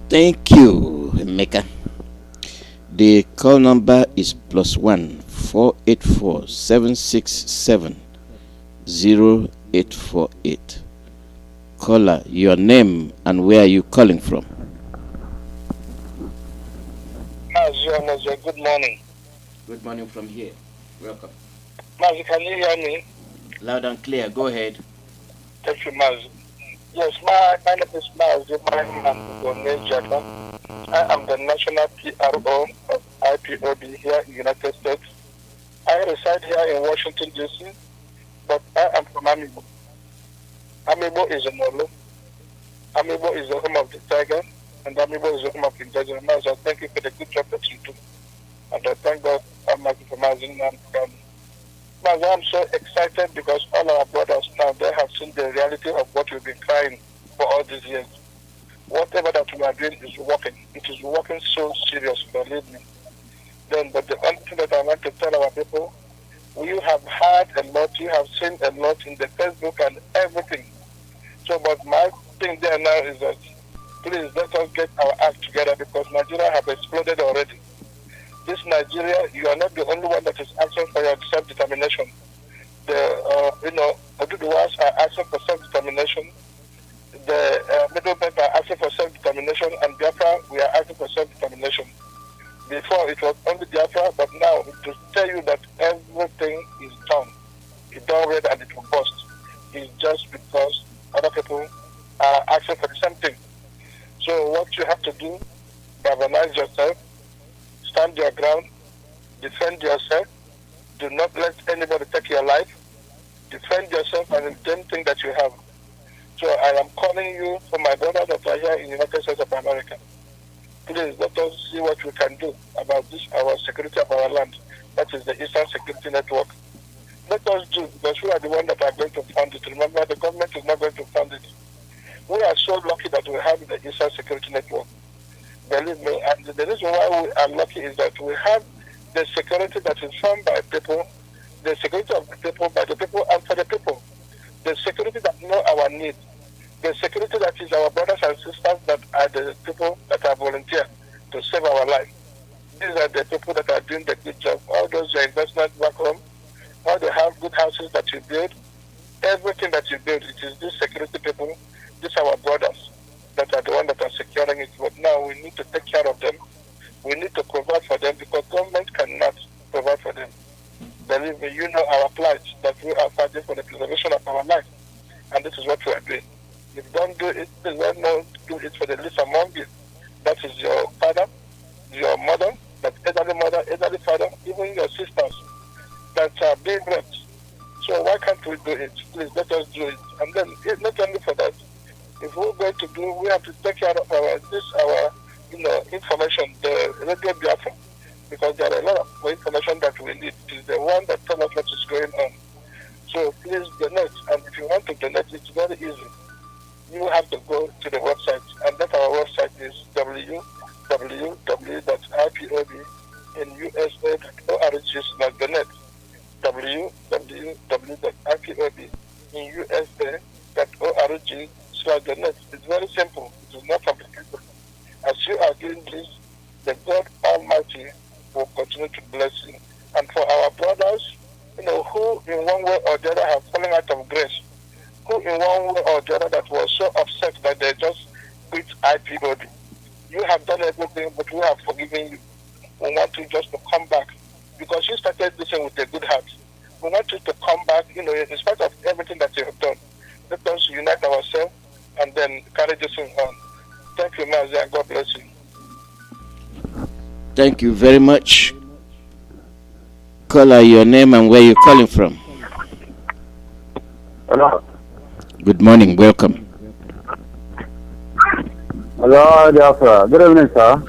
Thank you, Emeka. The call number is +1 484 767 0848. Caller, your name and where are you calling from? Mazi, good morning. Good morning from here. Welcome. Mazi, can you hear me? Loud and clear. Go ahead. Thank you, Mazi. Yes, my name is Mazi Nnamdi. I am the national PRO of IPOB here in the United States. I reside here in Washington, D.C., but I am from Amibo. Amibo is a Molo. Amibo is the home of the tiger, and Amibo is the home of the indigenous. Mazi, thank you for the good job that you do. And I thank God Almighty for Mazi Nnamdi Kanu. Mazi, I'm so excited because all our brothers now, they have seen the reality of what we've been crying for all these years. Whatever that we are doing is working. It is working so serious, believe me. But the only thing that I want to tell our people, you have heard a lot, you have seen a lot in the Facebook and everything. So, but my thing there now is that, please let us get our act together because Nigeria have exploded already. This Nigeria, you are not the only one that is asking for your self-determination. The Oduduwas are asking for self-determination. The middlemen are asking for self-determination, and Biafra, we are asking for self-determination. Before, it was only Biafra, but now, to tell you that everything is done. It's done red and it will burst. It's just because other people are asking for the same thing. So what you have to do, galvanize yourself, stand your ground, defend yourself, do not let anybody take your life, defend yourself and the thing that you have. So I am calling you for my brothers that are here in the United States of America. Please let us see what we can do about this, our security of our land. That is the Eastern Security Network. Let us do, because we are the ones that are going to fund it. Remember, the government is not going to fund it. We are so lucky that we have the Eastern Security Network. Believe me, and the reason why we are lucky is that we have the security that is formed by people, the security of the people, by the people, and for the people. The security that know our needs. The security that is our brothers and sisters that are the people that are volunteer to save our life. These are the people that are doing the good job. All those your investments back home, all they have good houses that you build, everything that you build, it is these security people, these are our brothers that are the ones that are securing it. But now we need to take care of them. We need to provide for them because government cannot provide for them. Believe me, you know our plight, that we are fighting for the preservation of our life. And this is what we are doing. If you don't do it, please let not do it for the least among you. That is your father, your mother, that elderly mother, elderly father, even your sisters that are being raped. So why can't we do it? Please let us do it. And then not only for that, if we're going to do, we have to take care of our information, the Radio Biafra, because there are a lot of information that we need. It is the one that tells us what is going on. So please donate, and if you want to donate, it's very easy. You have to go to the website, and that our website is www.ipobinUSA.org/donate. www.ipobinUSA.org/donate. It's very simple. It is not complicated. As you are doing this, the God Almighty will continue to bless you. And for our brothers, who in one way or the other have fallen out of grace, who in one way or the other that was so upset that they just quit IPOB. You have done everything, but we have forgiven you. We want you just to come back because you started this with a good heart. We want you to come back, in spite of everything that you have done. Let us unite ourselves and then carry this thing on. Thank you, Mazi, and God bless you. Thank you very much. Caller, your name and where you're calling from. Hello. Good morning, welcome. Hello, Biafra. Good evening, sir.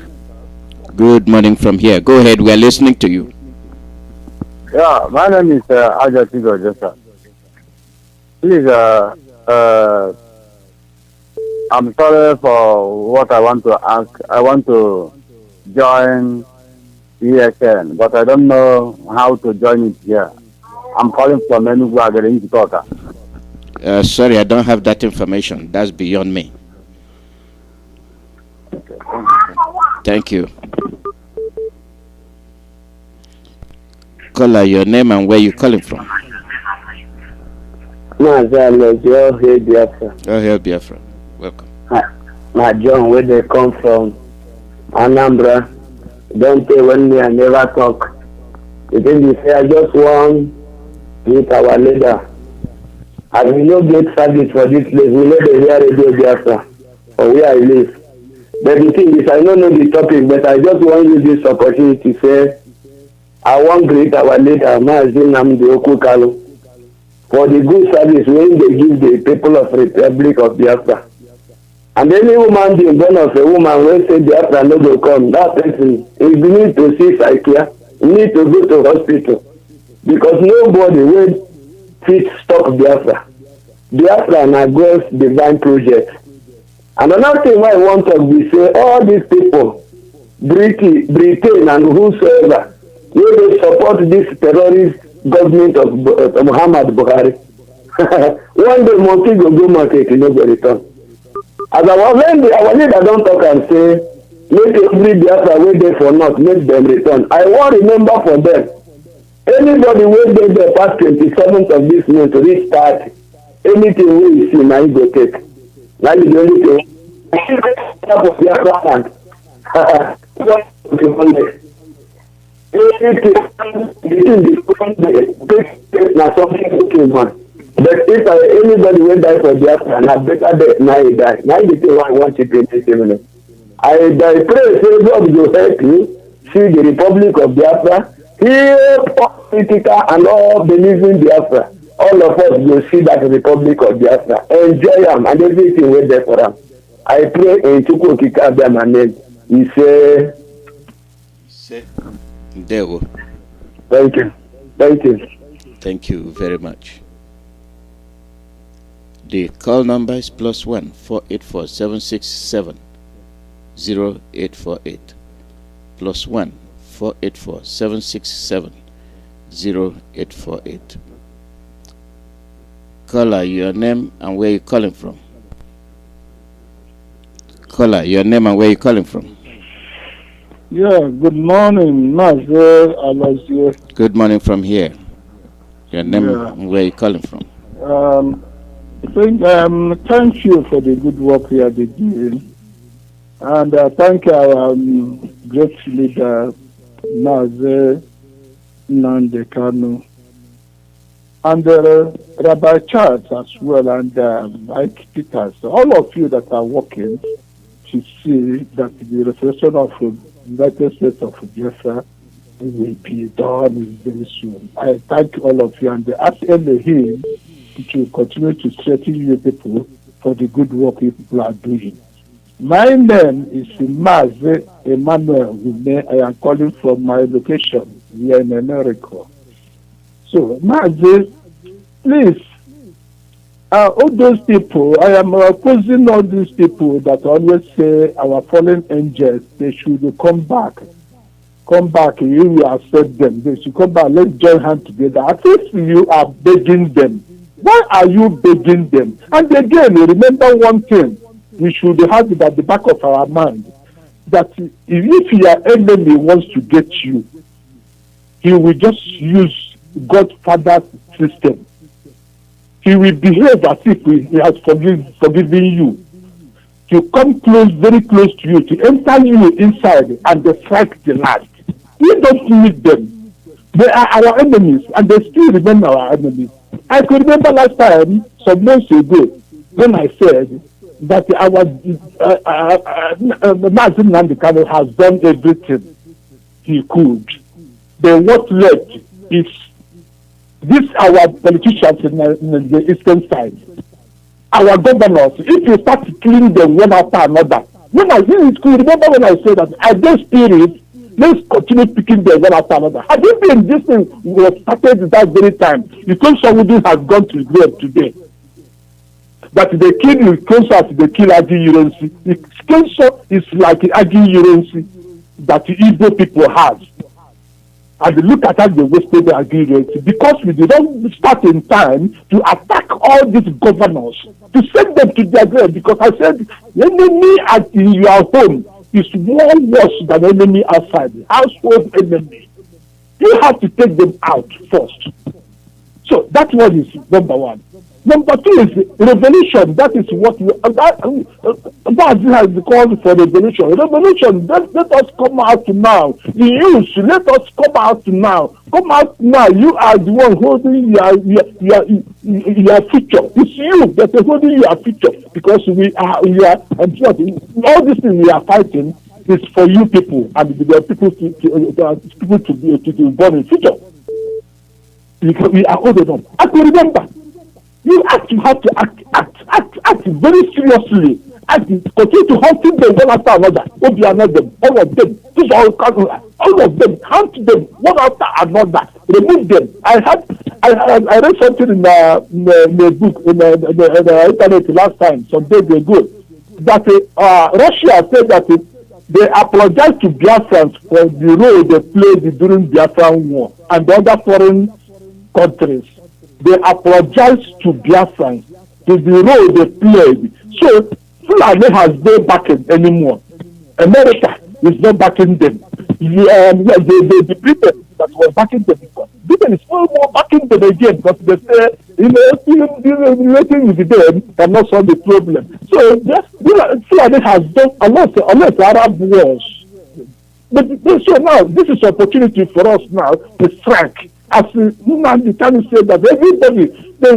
Good morning from here. Go ahead, we are listening to you. Yeah, my name is Ajatigo Joseph. Please, I'm sorry for what I want to ask. I want to join ESN, but I don't know how to join it here. I'm calling from Enugu Agere Njikota. Sorry, I don't have that information. That's beyond me. Okay, thank you. Caller, your name and where you calling from. Mazi Alozie, Biafra. Oh, here, Biafra. Welcome. My John, where they come from, Anambra. Don't say when me I never talk. You think they say I just want meet our leader. And we no get service for this place. We know the real Radio Biafra or where I live. But the thing is, I don't know the topic, but I just want to use this opportunity to say I want to greet our leader, Mazi Nnamdi Kanu, for the good service when they give the people of Republic of Biafra. And any woman being born of a woman when say Biafra no go come, that person is need to see psychiatry, need to go to hospital. Because nobody will fit stop Biafra. Biafra na God's divine project. And another thing I want to be say, all these people, Britain and whosoever, will they support this terrorist government of Muhammad Buhari. One day monkey go market, you know, go return. As our leader don't talk and say, make every Biafra wait there for not, make them return. I want remember for them. Anybody wait there past 27th of this month to reach 30, anything we see, now you go take. Now you the only thing. But if anybody will die for Biafra, and I better death, now he die. Now you think I want you to 20 minutes. I pray, say God will help you, see the Republic of Biafra, heal all critical and all believing Biafra, all of us will see that Republic of Biafra. Enjoy them and everything wey there for them. I pray in Chukwuemeka name. He say there we go. Thank you. Thank you. Thank you very much. The call number is +1 484 767 0848. +1 484 767 0848. Caller, your name and where you calling from. Caller, your name and where you calling from. Yeah, good morning, Mazi Alozie. Good morning from here. Your name and where you calling from. Thank you for the good work you are doing. And thank our great leader, Mazi Nnamdi Kanu. And Rabbi Charles as well, and Mike Peters, all of you that are working to see that the restoration of the United States of Biafra will be done very soon. I thank all of you and ask Elohim to continue to strengthen you people for the good work you people are doing. My name is Mazi Emmanuel. I am calling from my location here in America. So, Mazi, please, all those people, I am opposing all these people that always say our fallen angels, they should come back. Come back, you will accept them. They should come back, let's join hands together. As if you are begging them. Why are you begging them? And again, remember one thing, we should have it at the back of our mind, that if your enemy wants to get you, he will just use Godfather's system. He will behave as if he has forgiven you. To come close, very close to you, to enter you inside and they strike the land. We don't need them. They are our enemies and they still remain our enemies. I could remember last time, some months ago, when I said that our Mazi Nnamdi Kanu has done everything he could. Then what left is these our politicians in the eastern side, our governors. If you start killing them one after another, when I was in school, remember when I said that I get spirit, let's continue picking them one after another. I think this thing was started at that very time. Because somebody has gone to grave today. That they kill you closer to the kill Agi Urensi. The cancer is like Agi Urensi that the Igbo people have. And look at how they wasted the agreement because we did not start in time to attack all these governors, to send them to their grave. Because I said, the enemy in your home is more worse than the enemy outside, the household enemy. You have to take them out first. So that one is number one. Number two is revolution. That is what that has called for revolution. Revolution. Let us come out now. The youth, let us come out now. Come out now. You are the one holding your future. It's you that is holding your future because we are. All these things we are fighting is for you people and the people to be born in future. Because we are old enough. I can remember. You have to act very seriously. Continue to hunt them one after another. All of them. These all of them. Hunt them one after another. Remove them. I read something in the book in the internet last time, some days ago, that Russia said that they apologized to Biafrans for the role they played during Biafran war and the other foreign countries. They apologized to Biafrans to the role they played. So Fulani has no backing anymore. America is not backing them. The Britain that was backing them before. Britain is no more backing them again because they say, relating with them cannot solve the problem. So Fulani has done unless Arab wars. But so now this is opportunity for us now to strike. As Nnamdi Kanu said that everybody, the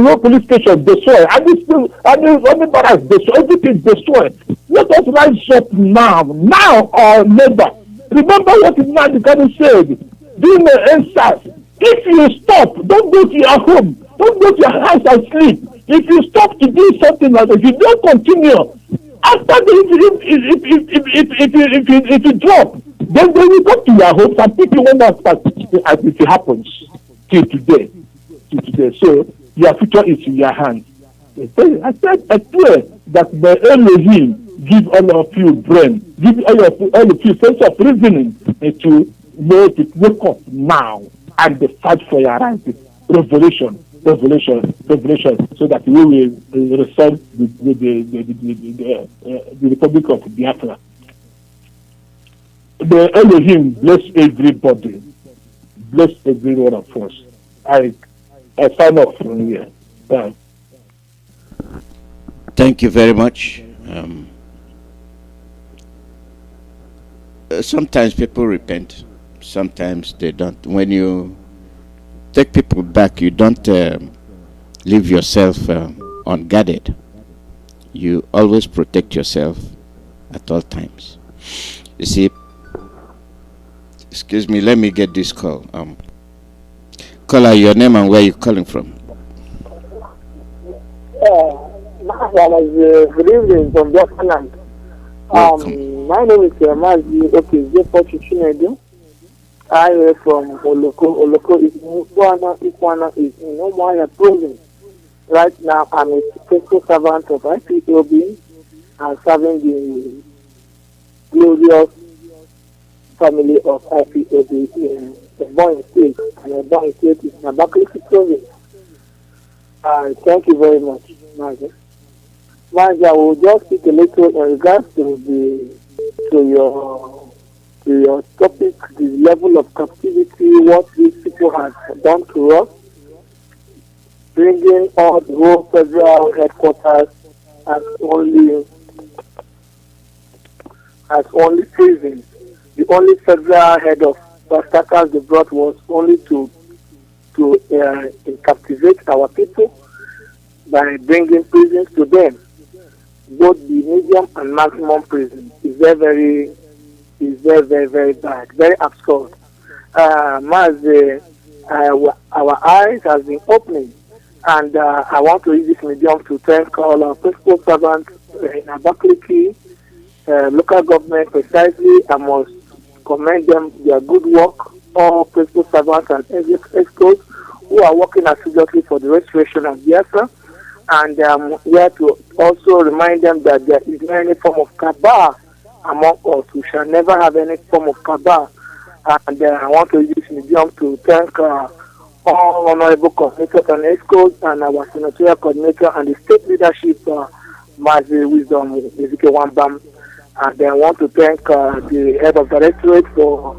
whole police station destroyed, and barracks destroyed, everything destroyed. Let us rise up now or never. Remember what Nnamdi Kanu said during the NSAS. If you stop, don't go to your home, don't go to your house and sleep. If you stop to do something like that, if you don't continue, after if you drop, then you come to your homes and people will not start as it happens till today. So your future is in your hands. I swear that the Elohim give all of you brain, give all of you sense of reasoning to wake up now and fight for your rights. Revolution, so that we will resolve the Republic of Biafra. The Elohim bless everybody, bless every one of us. I sign off from here. Thank you very much. Sometimes people repent, sometimes they don't. When you take people back, you don't leave yourself unguarded. You always protect yourself at all times. You see, excuse me, let me get this call. Caller, your name and where you calling from? Good evening from Biafra. My name is Mazi Nnamdi. I am from Oloko. Oloko is Ikwana is in Umuahia province. Right now, I'm a faithful servant of IPOB and serving the glorious family of IPOB in the Ebonyi State. And Ebonyi State is in Abakaliki province. Thank you very much, Mazi. Mazi, I will just speak a little in regards to your topic, the level of captivity, what these people have done to us, bringing all the whole federal headquarters as only prison. The only federal head of attackers they brought was only to captivate our people by bringing prisons to them. Both the medium and maximum prison is very, very bad, very absurd. Our eyes have been opening, and I want to use this medium to thank all our principal servants in Abakaliki local government precisely. I must commend them their good work, all principal servants and experts who are working assiduously for the restoration of Biafra. And we have to also remind them that there is not any form of cabal among us. We shall never have any form of cabal. And I want to use this medium to thank all honorable coordinators and experts and our senatorial coordinator and the state leadership, Mazi Wisdom, Ezekiel Wambam. And I want to thank the head of directorate for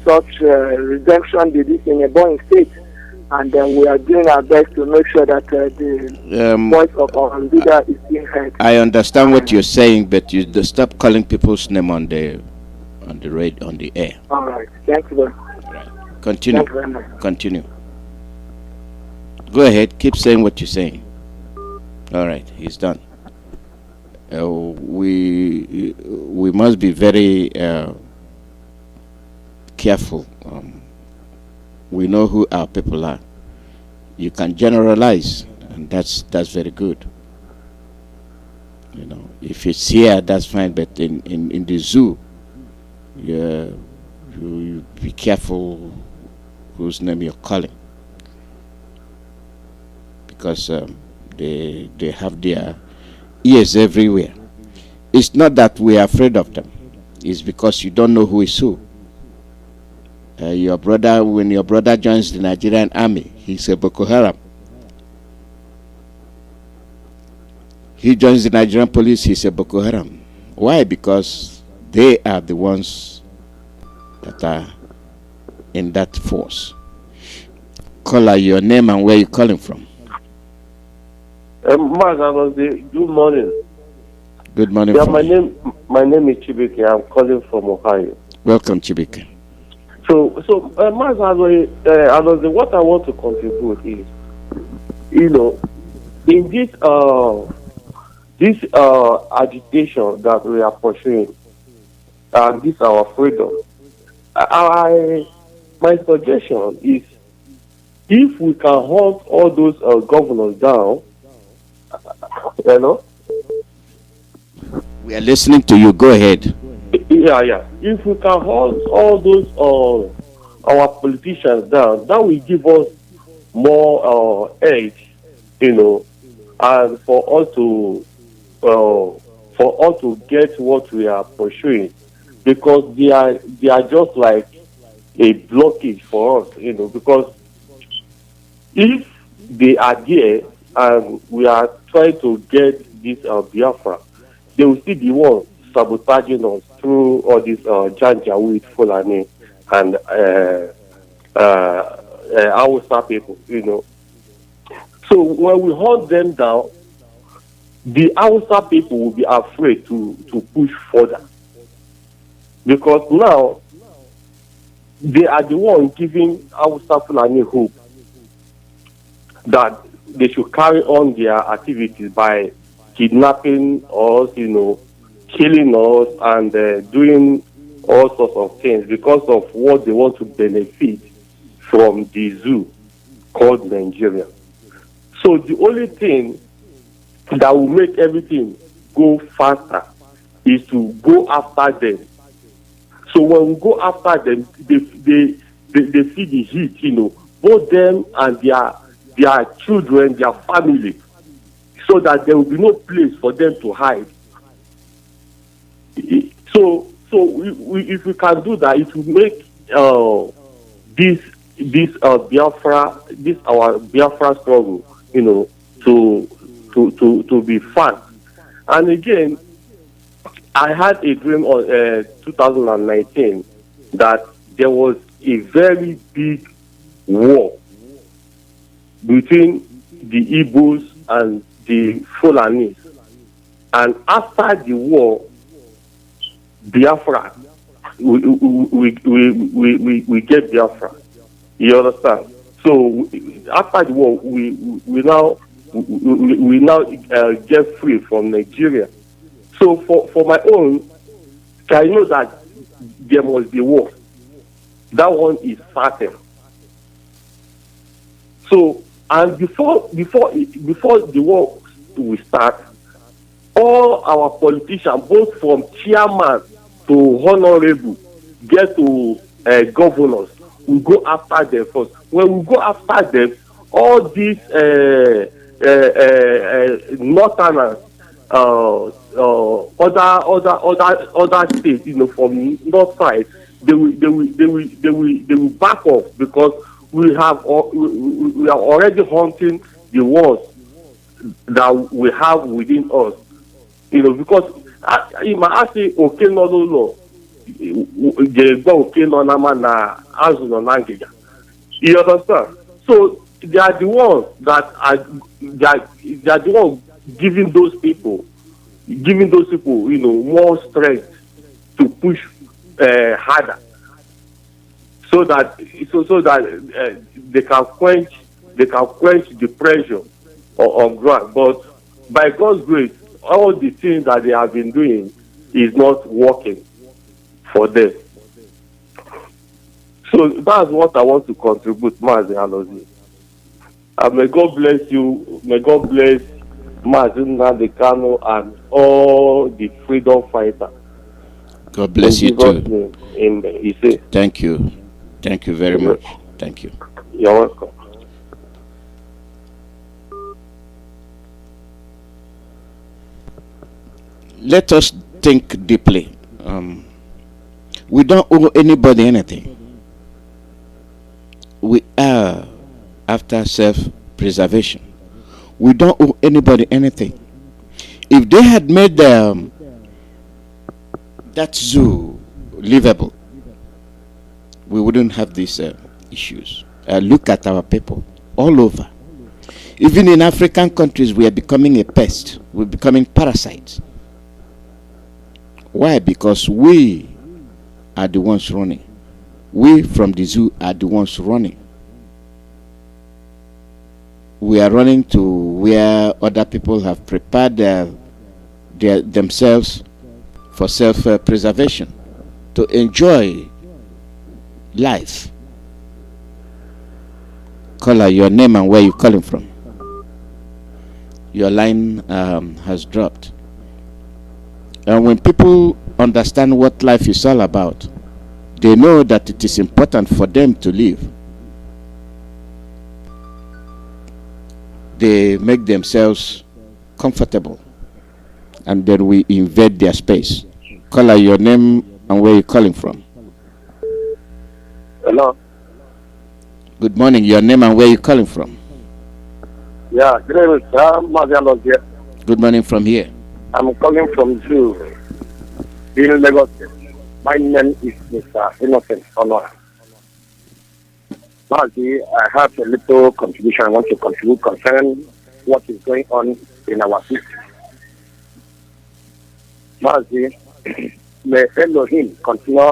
such redemption they did in Ebonyi State. And we are doing our best to make sure that the voice of our leader is being heard. I understand what you're saying, but you stop calling people's name on the air. All right. Thank you very much. Right. Continue. Thank you very much. Continue. Go ahead. Keep saying what you're saying. All right. He's done. We must be very careful. We know who our people are. You can generalize, and that's very good. You know, if it's here, that's fine. But in the zoo, you be careful whose name you're calling, because they have their ears everywhere. It's not that we are afraid of them. It's because you don't know who is who. Your brother, when your brother joins the Nigerian army, he's a Boko Haram. He joins the Nigerian police, he's a Boko Haram. Why? Because they are the ones that are in that force. Caller, your name and where you calling from? Alozie, good morning. Good morning. Yeah, my name is Chibike. I'm calling from Ohio. Welcome, Chibike. So, Alozie, what I want to contribute is, in this agitation that we are pursuing, and this our freedom, my suggestion is if we can hunt all those governors down, We are listening to you. Go ahead. Yeah. If we can hunt all those our politicians down, that will give us more edge, and for us to get what we are pursuing, because they are just like a blockage for us, because if they are there and we are trying to get this Biafra, they will still be one sabotaging us through all this Janjaweed, Fulani, and Hausa people, So when we hunt them down, the Hausa people will be afraid to push further. Because now, they are the ones giving Hausa Fulani hope that they should carry on their activities by kidnapping us, killing us, and doing all sorts of things because of what they want to benefit from the zoo called Nigeria. So the only thing that will make everything go faster is to go after them. So when we go after them, they see the heat, both them and their children, their family, so that there will be no place for them to hide. So if we can do that, it will make this our Biafra struggle, to be fun. And again, I had a dream on 2019 that there was a very big war between the Igbos and the Fulanis, and after the war, Biafra, we get Biafra. You understand? So after the war, we now get free from Nigeria. So for my own, I know that there must be war. That one is certain. So, and before the war will start, all our politicians, both from chairman to honorable, get to governors, we go after them first. When we go after them, all these northerners, other states, from north side, they will back off, because we are already hunting the wars that we have within us. Because if I say okay, no, you understand? So they are the ones that are the ones giving those people, more strength to push harder, so that they can quench the pressure on ground. But by God's grace, all the things that they have been doing is not working for them. So that's what I want to contribute, Mazi Alozie. And may God bless you. May God bless Mazi Nnamdi Kanu and all the freedom fighters. God bless you too. Amen. Thank you. Thank you very much. Thank you. You're welcome. Let us think deeply. We don't owe anybody anything. We are after self-preservation. We don't owe anybody anything. If they had made that zoo livable, we wouldn't have these issues. Look at our people all over. Even in African countries, we are becoming a pest. We're becoming parasites. Why? Because we are the ones running. We from the zoo are the ones running. We are running to where other people have prepared themselves for self-preservation, to enjoy life Caller, your name and where you calling from. Your line has dropped. And when people understand what life is all about, they know that it is important for them to live. They make themselves comfortable, and then we invade their space. Caller, your name and where you calling from. Hello. Good morning. Your name and where you calling from. Yeah, good evening, sir. Mazi Nnamdi. Good morning from here. I'm calling from Zoo in Lagos. My name is Mr. Innocent Honor. Mazi, I have a little contribution I want to contribute concerning what is going on in our city. Mazi, may Elohim continue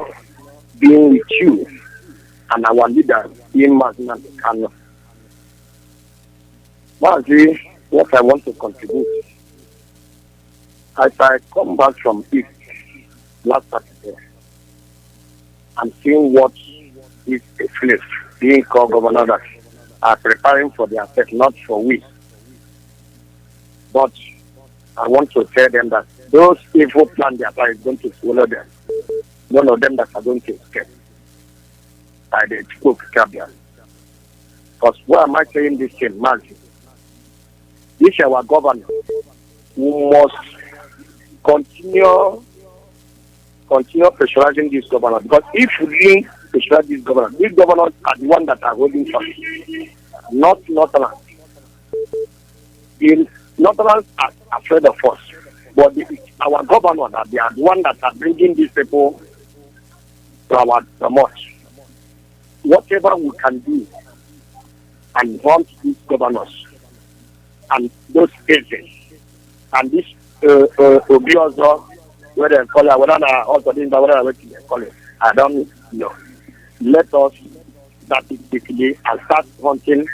being with you and our leader in Mazi Nnamdi Kanu. Mazi, what I want to contribute, as I come back from East last Saturday, I'm seeing what is a place being called governor that are preparing for their fate, not for we. But I want to tell them that those evil plans they are going to swallow them. None of them that are going to escape by the Chukwuemeka. Because why am I saying this thing, Mazi? This is our governor who must continue pressurizing this governor, because if we didn't pressurize this governor, these governors are the ones that are holding first, not Northerners. The Northerners are afraid of us, but our governor, they are the ones that are bringing these people to our promote. Whatever we can do and want these governors and those agents and this Obiozo, whether they call it, whether they also didn't whether they call it, I don't know. Let us start it quickly and start hunting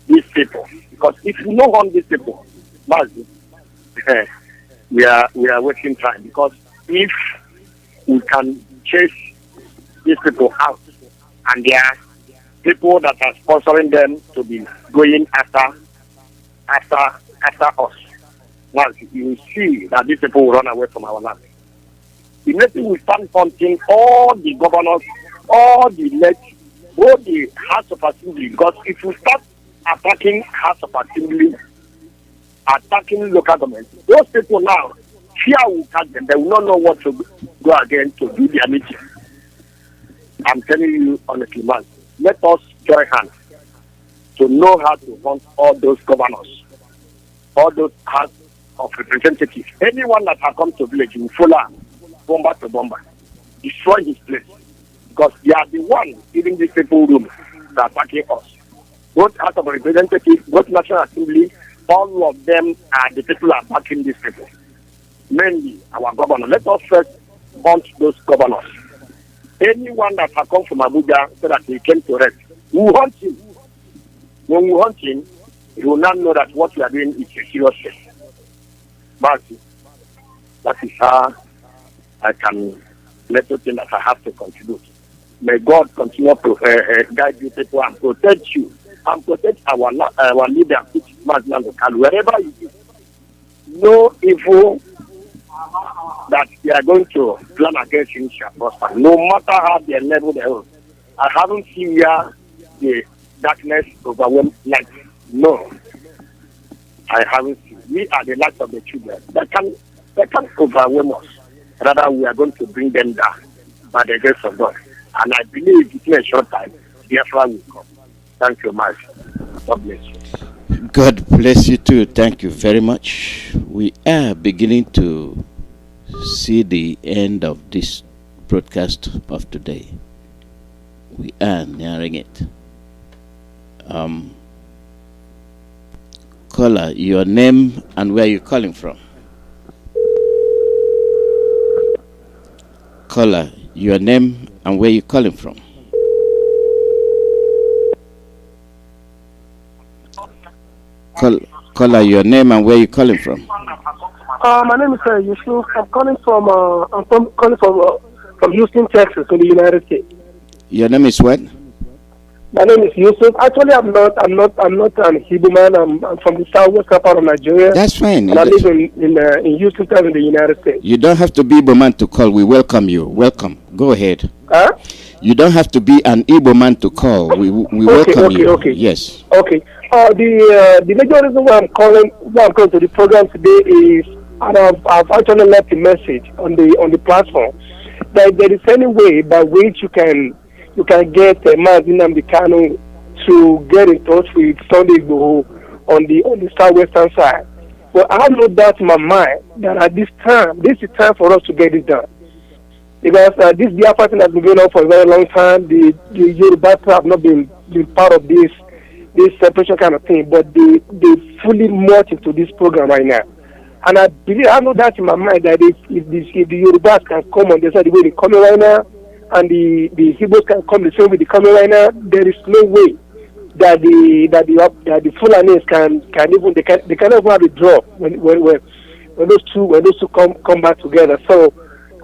these people. Because if you don't hunt these people, we are wasting time. Because if we can chase these people out, and there are people that are sponsoring them to be going after us, you will see that these people will run away from our land. Immediately we start hunting all the governors, all the House of Assembly, because if we start attacking House of Assembly, attacking local government, those people now, fear will catch them. They will not know what to go again to do their meeting. I'm telling you honestly, man, let us join hands to know how to hunt all those governors, all those House of Representatives. Anyone that has come to village will follow bomber to bomber, destroy his place, because they are the ones giving these people room to attacking us. Both House of Representatives, both National Assembly, all of them are the people attacking these people. Mainly our governor. Let us first hunt those governors. Anyone that has come from Abuja so that he came to rest, we will hunt him. When we hunt him, he will not know that what we are doing is a serious thing. But that is how I can let you think that I have to contribute. May God continue to guide you people and protect you and protect our leader, which is Mazi Nnamdi Kanu, wherever you is. No evil that they are going to plan against him shall prosper, no matter how they level their own. I haven't seen where the darkness overwhelms light. No, I haven't seen. We are the light of the children. They can overwhelm us. Rather, we are going to bring them down by the grace of God. And I believe in a short time, Biafra will come. Thank you much. God bless you. God bless you too. Thank you very much. We are beginning to see the end of this broadcast of today. We are nearing it. Caller, your name and where you're calling from. Caller, your name and where you're calling from. Caller, your name and where you're calling from. My name is Yusuf. I'm calling from Houston, Texas, in the United States. Your name is what? My name is Yusuf. Actually, I'm not an Hebrew man. I'm from the southwestern part of Nigeria. That's fine. And I live in Houston, in the United States. You don't have to be Igbo man to call. We welcome you. Welcome. Go ahead. Huh? You don't have to be an Igbo man to call. We welcome you. Okay. Yes. Okay. The major reason why I'm calling to the program today is, and I've actually left a message on the platform, that there is any way by which you can get Mazi Nnamdi Kanu to get in touch with Sunday Igboho on the southwestern side. But I have no doubt in my mind that at this is time for us to get it done. Because this Biafra thing has been going on for a very long time. The Yoruba have not been part of this separation kind of thing, but they fully merge into this program right now. And I have no doubt in my mind that if the Yorubas can come on the side the way they're coming right now, and the Hebrews can come the same way they're coming right now, there is no way that the Fulanis can even they can even have a draw when those two come back together. So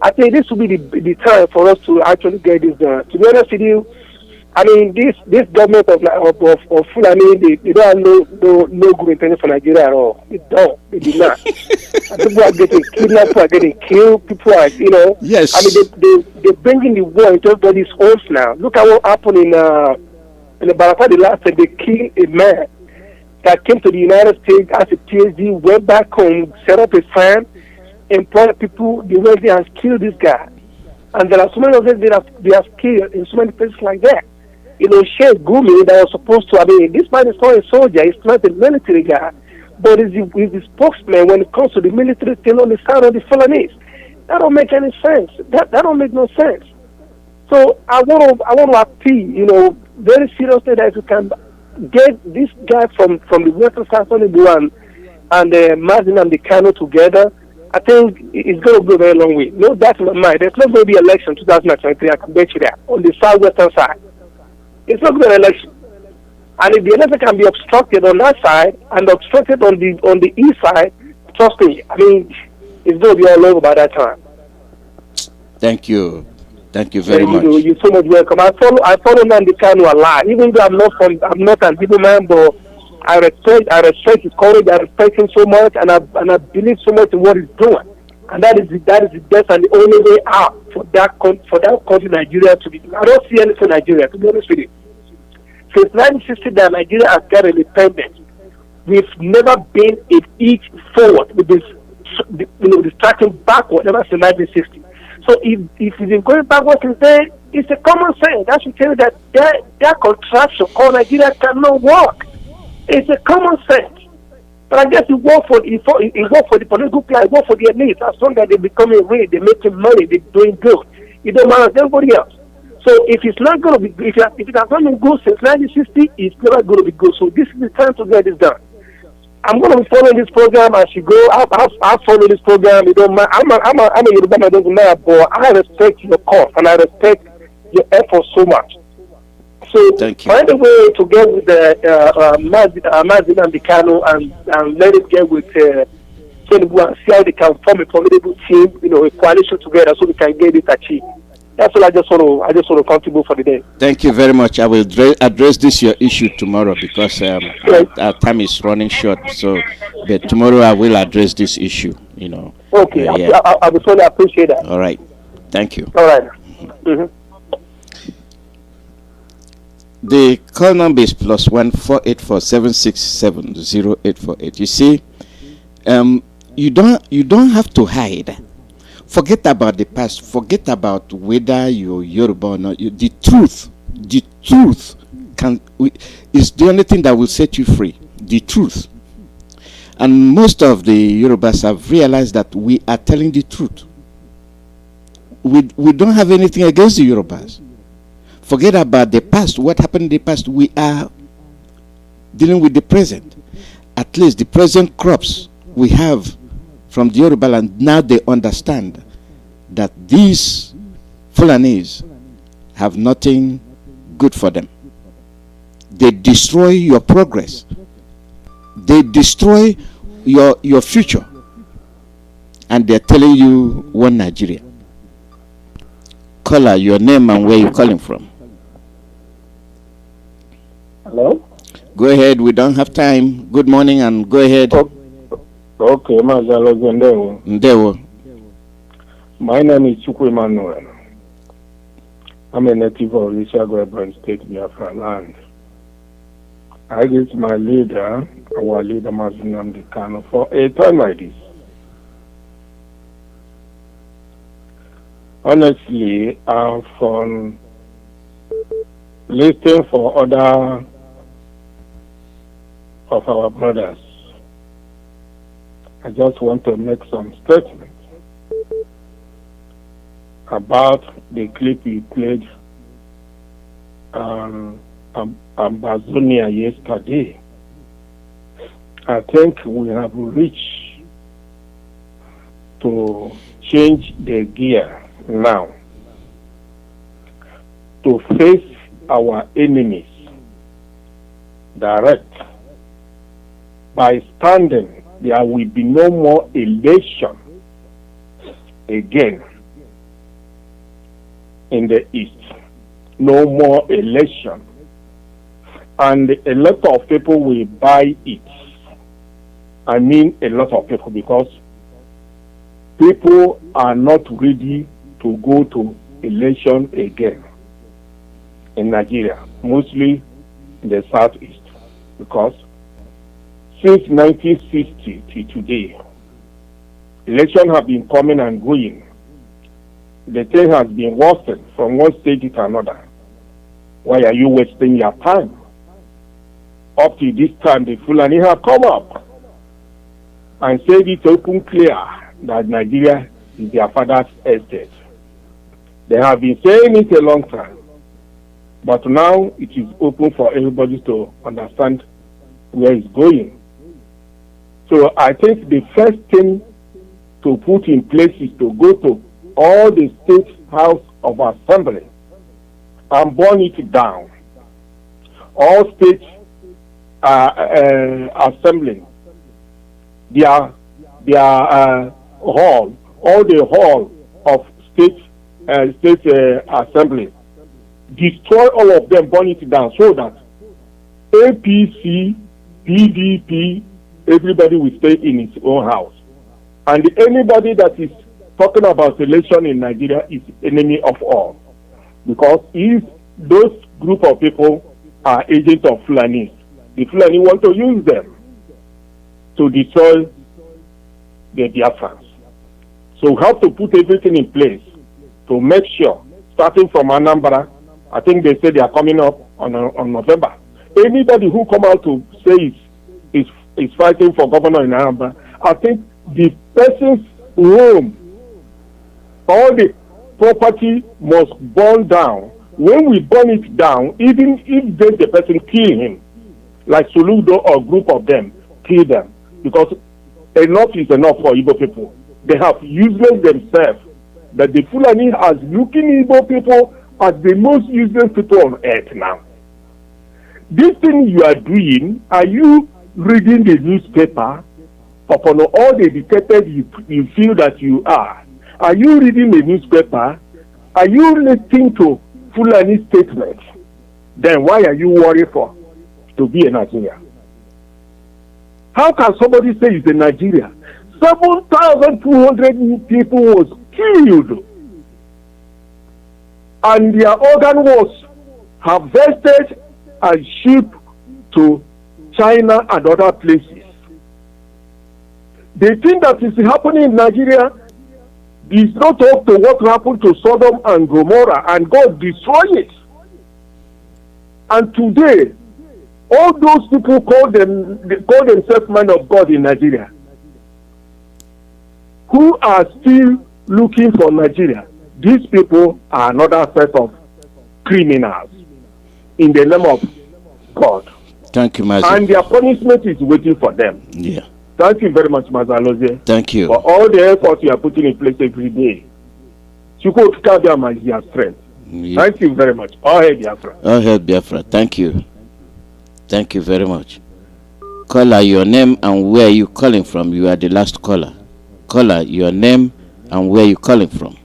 I think this will be the time for us to actually get this done. To be honest with you, I mean this government of Fulani, they don't have no good intention for Nigeria at all. They do not. People are getting kidnapped, people are getting killed, people are Yes. I mean they're bringing the war into everybody's homes now. Look at what happened in the Barata the last time. They killed a man that came to the United States as a PhD, went back home, set up a farm, employed people. They went there and killed this guy. And there are so many of them they have killed in so many places like that. Sheikh Gumi that was supposed to, I mean, this man is not a soldier, he's not a military guy, but he's the spokesman when it comes to the military thing on the side of the Fulanese. That don't make any sense. That don't make no sense. So I want to appeal, very seriously, that if you can get this guy from the Western South and Mazi Nnamdi Kanu together, I think it's going to go a very long way. No doubt in my mind. There's not going to be election 2023, I can bet you that, on the southwestern side. It's not going to be an election. And if the election can be obstructed on that side and obstructed on the east side, trust me, I mean, it's going to be all over by that time. Thank you. Thank you very much. You're so much welcome. I follow Nnamdi Kanu a lot. Even though I'm not an Igbo man, but I respect his courage. I respect him so much, and I believe so much in what he's doing. And that is the best and the only way out for that country, Nigeria, to be. I don't see anything Nigeria, to be honest with you. Since 1960, that Nigeria has got independence, we've never been an inch forward. We've been, tracking backward ever since 1960. So if we've been going backwards since then, it's a common sense. That should tell you that contraction called Nigeria cannot work. It's a common sense. But I guess it work for the political plan, it work for the elite. As long as they're becoming rich, they're making money, they're doing good. It don't matter to everybody else. So if it's not going to be, if it has not been good since 1960, it's never going to be good. So this is the time to get this done. I'm going to be following this program as you go. I'll follow this program. It don't matter. I'm a Yoruba man, doesn't matter, but I respect your cause and I respect your effort so much. So find a way to get with Mazi Nnamdi Kanu and let it get with Tinubu and see how they can form a formidable team, a coalition together so we can get it achieved. That's all I just want to contribute for the day. Thank you very much. I will address your issue tomorrow because our time is running short. So, but tomorrow I will address this issue. Okay, yeah. I would really appreciate that. All right. Thank you. All right. Mm-hmm. The call number is +1 484 767 0848. You see, you don't have to hide. Forget about the past. Forget about whether you're Yoruba or not. The truth is the only thing that will set you free. The truth. And most of the Yorubas have realized that we are telling the truth. We don't have anything against the Yorubas. Forget about the past. What happened in the past? We are dealing with the present. At least the present crops we have from the Yoruba land, now they understand that these Fulanese have nothing good for them. They destroy your progress. They destroy your future. And they're telling you one Nigeria. Caller, your name and where you're calling from. Hello? Go ahead. We don't have time. Good morning and go ahead. Okay, Mazi Alozie. Ndewo. My name is Chukwuemeka. I'm a native of Ishago State, Biafra land. I get my leader, our leader Mazi Nnamdi Kanu, for a time like this. Honestly, I'm from listening for other of our brothers. I just want to make some statements about the clip you played Ambazonia yesterday. I think we have reached to change the gear now to face our enemies direct. By standing, there will be no more election again in the East. No more election. And a lot of people will buy it. I mean a lot of people, because people are not ready to go to election again in Nigeria, mostly in the southeast, because since 1960 to today, elections have been coming and going. The thing has been worsened from one state to another. Why are you wasting your time? Up to this time, the Fulani have come up and said it open clear that Nigeria is their father's estate. They have been saying it a long time, but now it is open for everybody to understand where it's going. So I think the first thing to put in place is to go to all the state house of assembly and burn it down. All state assembly, their hall, all the hall of state assembly, destroy all of them, burn it down, so that APC, PDP, everybody will stay in its own house. And anybody that is talking about election in Nigeria is enemy of all. Because if those group of people are agents of Fulani, the Fulani want to use them to destroy the Biafrans. So we have to put everything in place to make sure, starting from Anambra, I think they say they are coming up on November. Anybody who come out to say is fighting for governor in Anambra, I think the person's home, all the property must burn down. When we burn it down, even if the person kill him, like Soludo or group of them, kill them. Because enough is enough for Igbo people. They have useless themselves. That the Fulani has looking Igbo people as the most useless people on earth now. This thing you are doing, are you reading the newspaper upon all the dictators you feel that you are? Are you reading the newspaper? Are you listening to Fulani statements? Then why are you worried to be a Nigerian? How can somebody say he's a Nigerian? 7,200 people was killed, and their organ was harvested and shipped to China and other places. The thing that is happening in Nigeria is not up to what happened to Sodom and Gomorrah, and God destroyed it. And today, all those people call themselves men of God in Nigeria, who are still looking for Nigeria. These people are another set of criminals in the name of God. Thank you, Mazi. And their punishment is waiting for them. Yeah. Thank you very much, Mazi Alozie. Thank you. For all the efforts you are putting in place every day. Chukwuemeka is your strength. Yeah. Thank you very much. All hail Biafra. All hail Biafra. Thank you. Thank you very much. Caller, your name and where you calling from. You are the last caller. Caller, your name and where you calling from.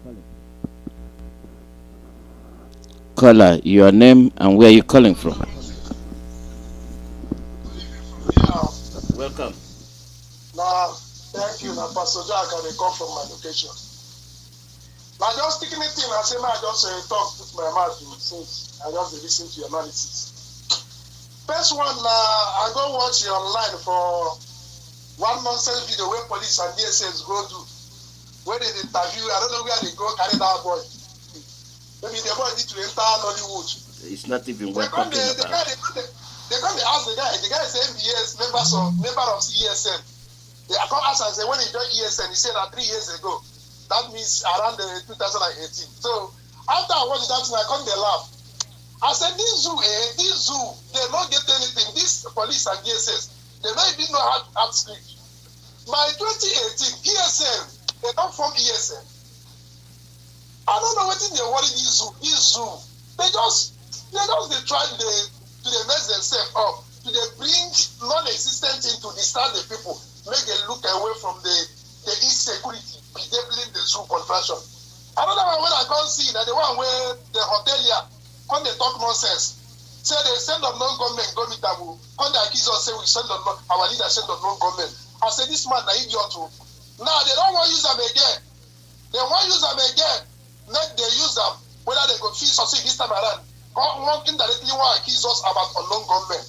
Caller, your name and where you calling from. welcome. Now, thank you. Now, Pastor Jack, I come from my location. Now, just taking it in, I say, I just talk with my mouth since I just listen to your analysis. First one, I go watch you online for one nonsense video where police and DSS go do, where they interview, I don't know where they go carry that boy. Maybe the boy need to enter Nollywood. It's not even worth talking about. They come to ask the guy is MBS, member of ESN. They come ask and say, when he joined ESN, he said that 3 years ago. That means around 2018. So after I watched that, I come to laugh. I said, this zoo, they don't get anything. This police and DSS, they don't even know how to act script. By 2018, ESN, they don't form ESN. I don't know what they worry this zoo. They try to mess themselves up, to bring non-existent thing to distract the people, make them look away from the insecurity, bedevling the zoo conversion. Another one when I can't see that the one where the hotelier when they talk nonsense, say they send of non-government go meet them, when they accuse us say we send of our leader send of non-government. I say this man na idiot too. Now they don't want to use them again. They want to use them again. Let they use them whether they go feel succeed this time around. One indirectly want to accuse us about unknown government.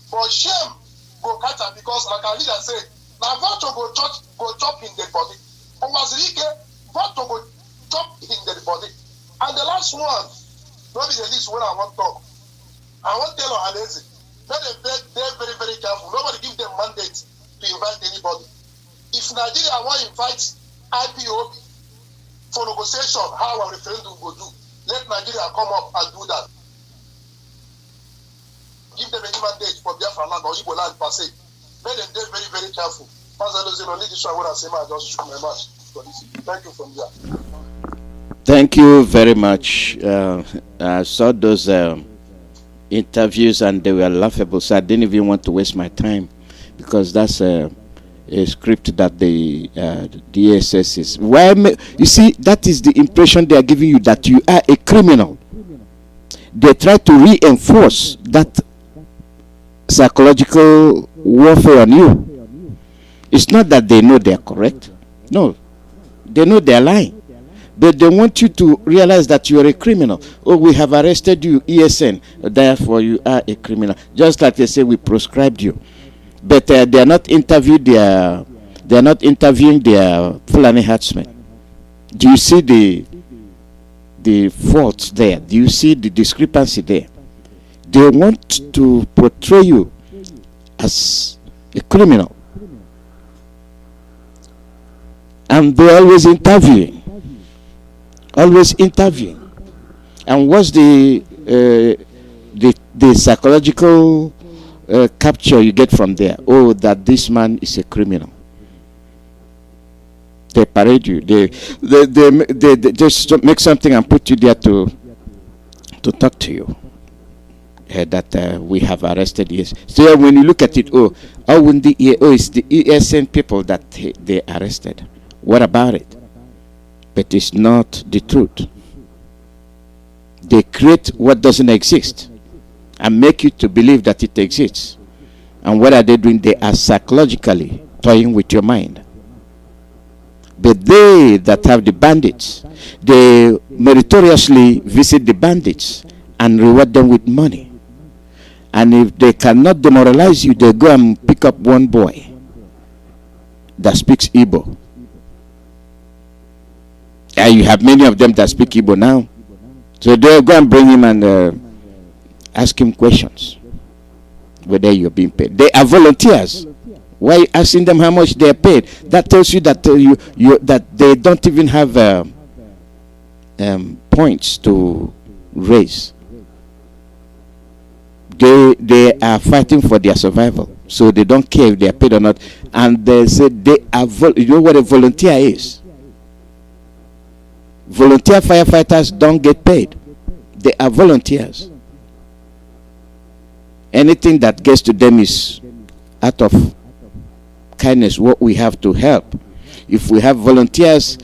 For shame, go catch them because like our leader say, now vote go chop in the body. Owazirike, vote go chop in the body. And the last one, not be the least when I want to talk. I want to tell Alozie, they're very, very careful. Nobody give them mandate to invite anybody. If Nigeria want to invite IPOB for negotiation, how our referendum will do, let Nigeria come up and do that. Give them any mandate for Biafra land or Igbo land per se. Let them be very, very careful. Pastor Alozie, only this one when I say, I just shoot my mouth. Thank you from there. Thank you very much. I saw those interviews and they were laughable, so I didn't even want to waste my time because that's a script that the DSS is. You see, that is the impression they are giving you, that you are a criminal. They try to reinforce that psychological warfare on you. It's not that they know they are correct. No, they know they are lying. But they want you to realize that you are a criminal. Oh, we have arrested you, ESN. Therefore, you are a criminal. Just like they say, we proscribed you. But they are not interviewing their Fulani herdsmen. Do you see the faults there? Do you see the discrepancy there? They want to portray you as a criminal, and they're always interviewing. And what's the psychological capture you get from there? Oh, that this man is a criminal. They parade you. They just make something and put you there to talk to you. That we have arrested. Yes. So when you look at it, it's the ESN people that they arrested. What about it? But it's not the truth. They create what doesn't exist and make you to believe that it exists. And what are they doing? They are psychologically toying with your mind. But they that have the bandits, they meritoriously visit the bandits and reward them with money. And if they cannot demoralize you, they go and pick up one boy that speaks Igbo. And you have many of them that speak Igbo now. So they'll go and bring him and ask him questions. Whether you're being paid. They are volunteers. Why are you asking them how much they are paid? That tells you that that they don't even have points to raise. They are fighting for their survival. So they don't care if they are paid or not. And they say they are you know what a volunteer is? Volunteer firefighters don't get paid. They are volunteers. Anything that gets to them is out of kindness, what we have to help. If we have volunteers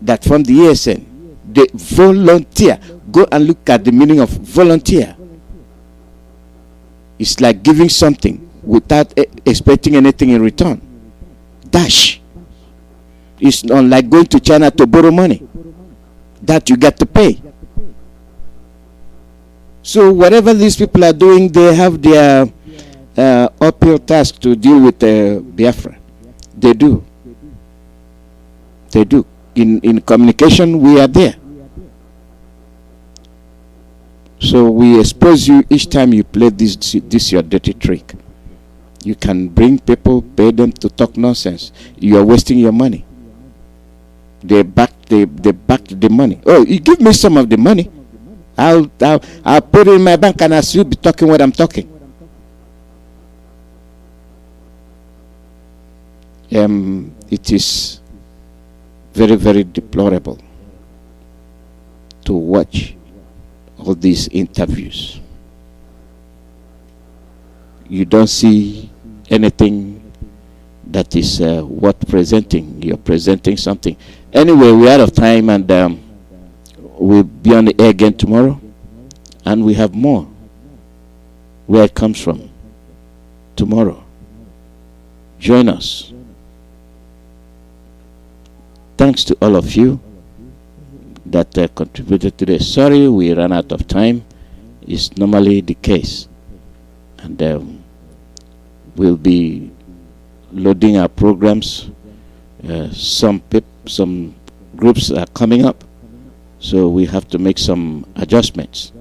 that from the ESN, they volunteer. Go and look at the meaning of volunteer. It's like giving something without expecting anything in return. Dash. It's not like going to China to borrow money. That you got to pay. So whatever these people are doing, they have their uphill task to deal with Biafra. They do. They do. In communication, we are there. So we expose you each time you play this your dirty trick. You can bring people, pay them to talk nonsense. You are wasting your money. They back the money. Oh, you give me some of the money. I'll put it in my bank and I'll still be talking what I'm talking. It is very, very deplorable to watch all these interviews. You don't see anything that is worth presenting. You're presenting something. Anyway, we're out of time, and we'll be on the air again tomorrow, and we have more where it comes from tomorrow. Join us. Thanks to all of you that contributed today. Sorry we ran out of time. It's normally the case, and we'll be loading our programs. Some groups are coming up, so we have to make some adjustments.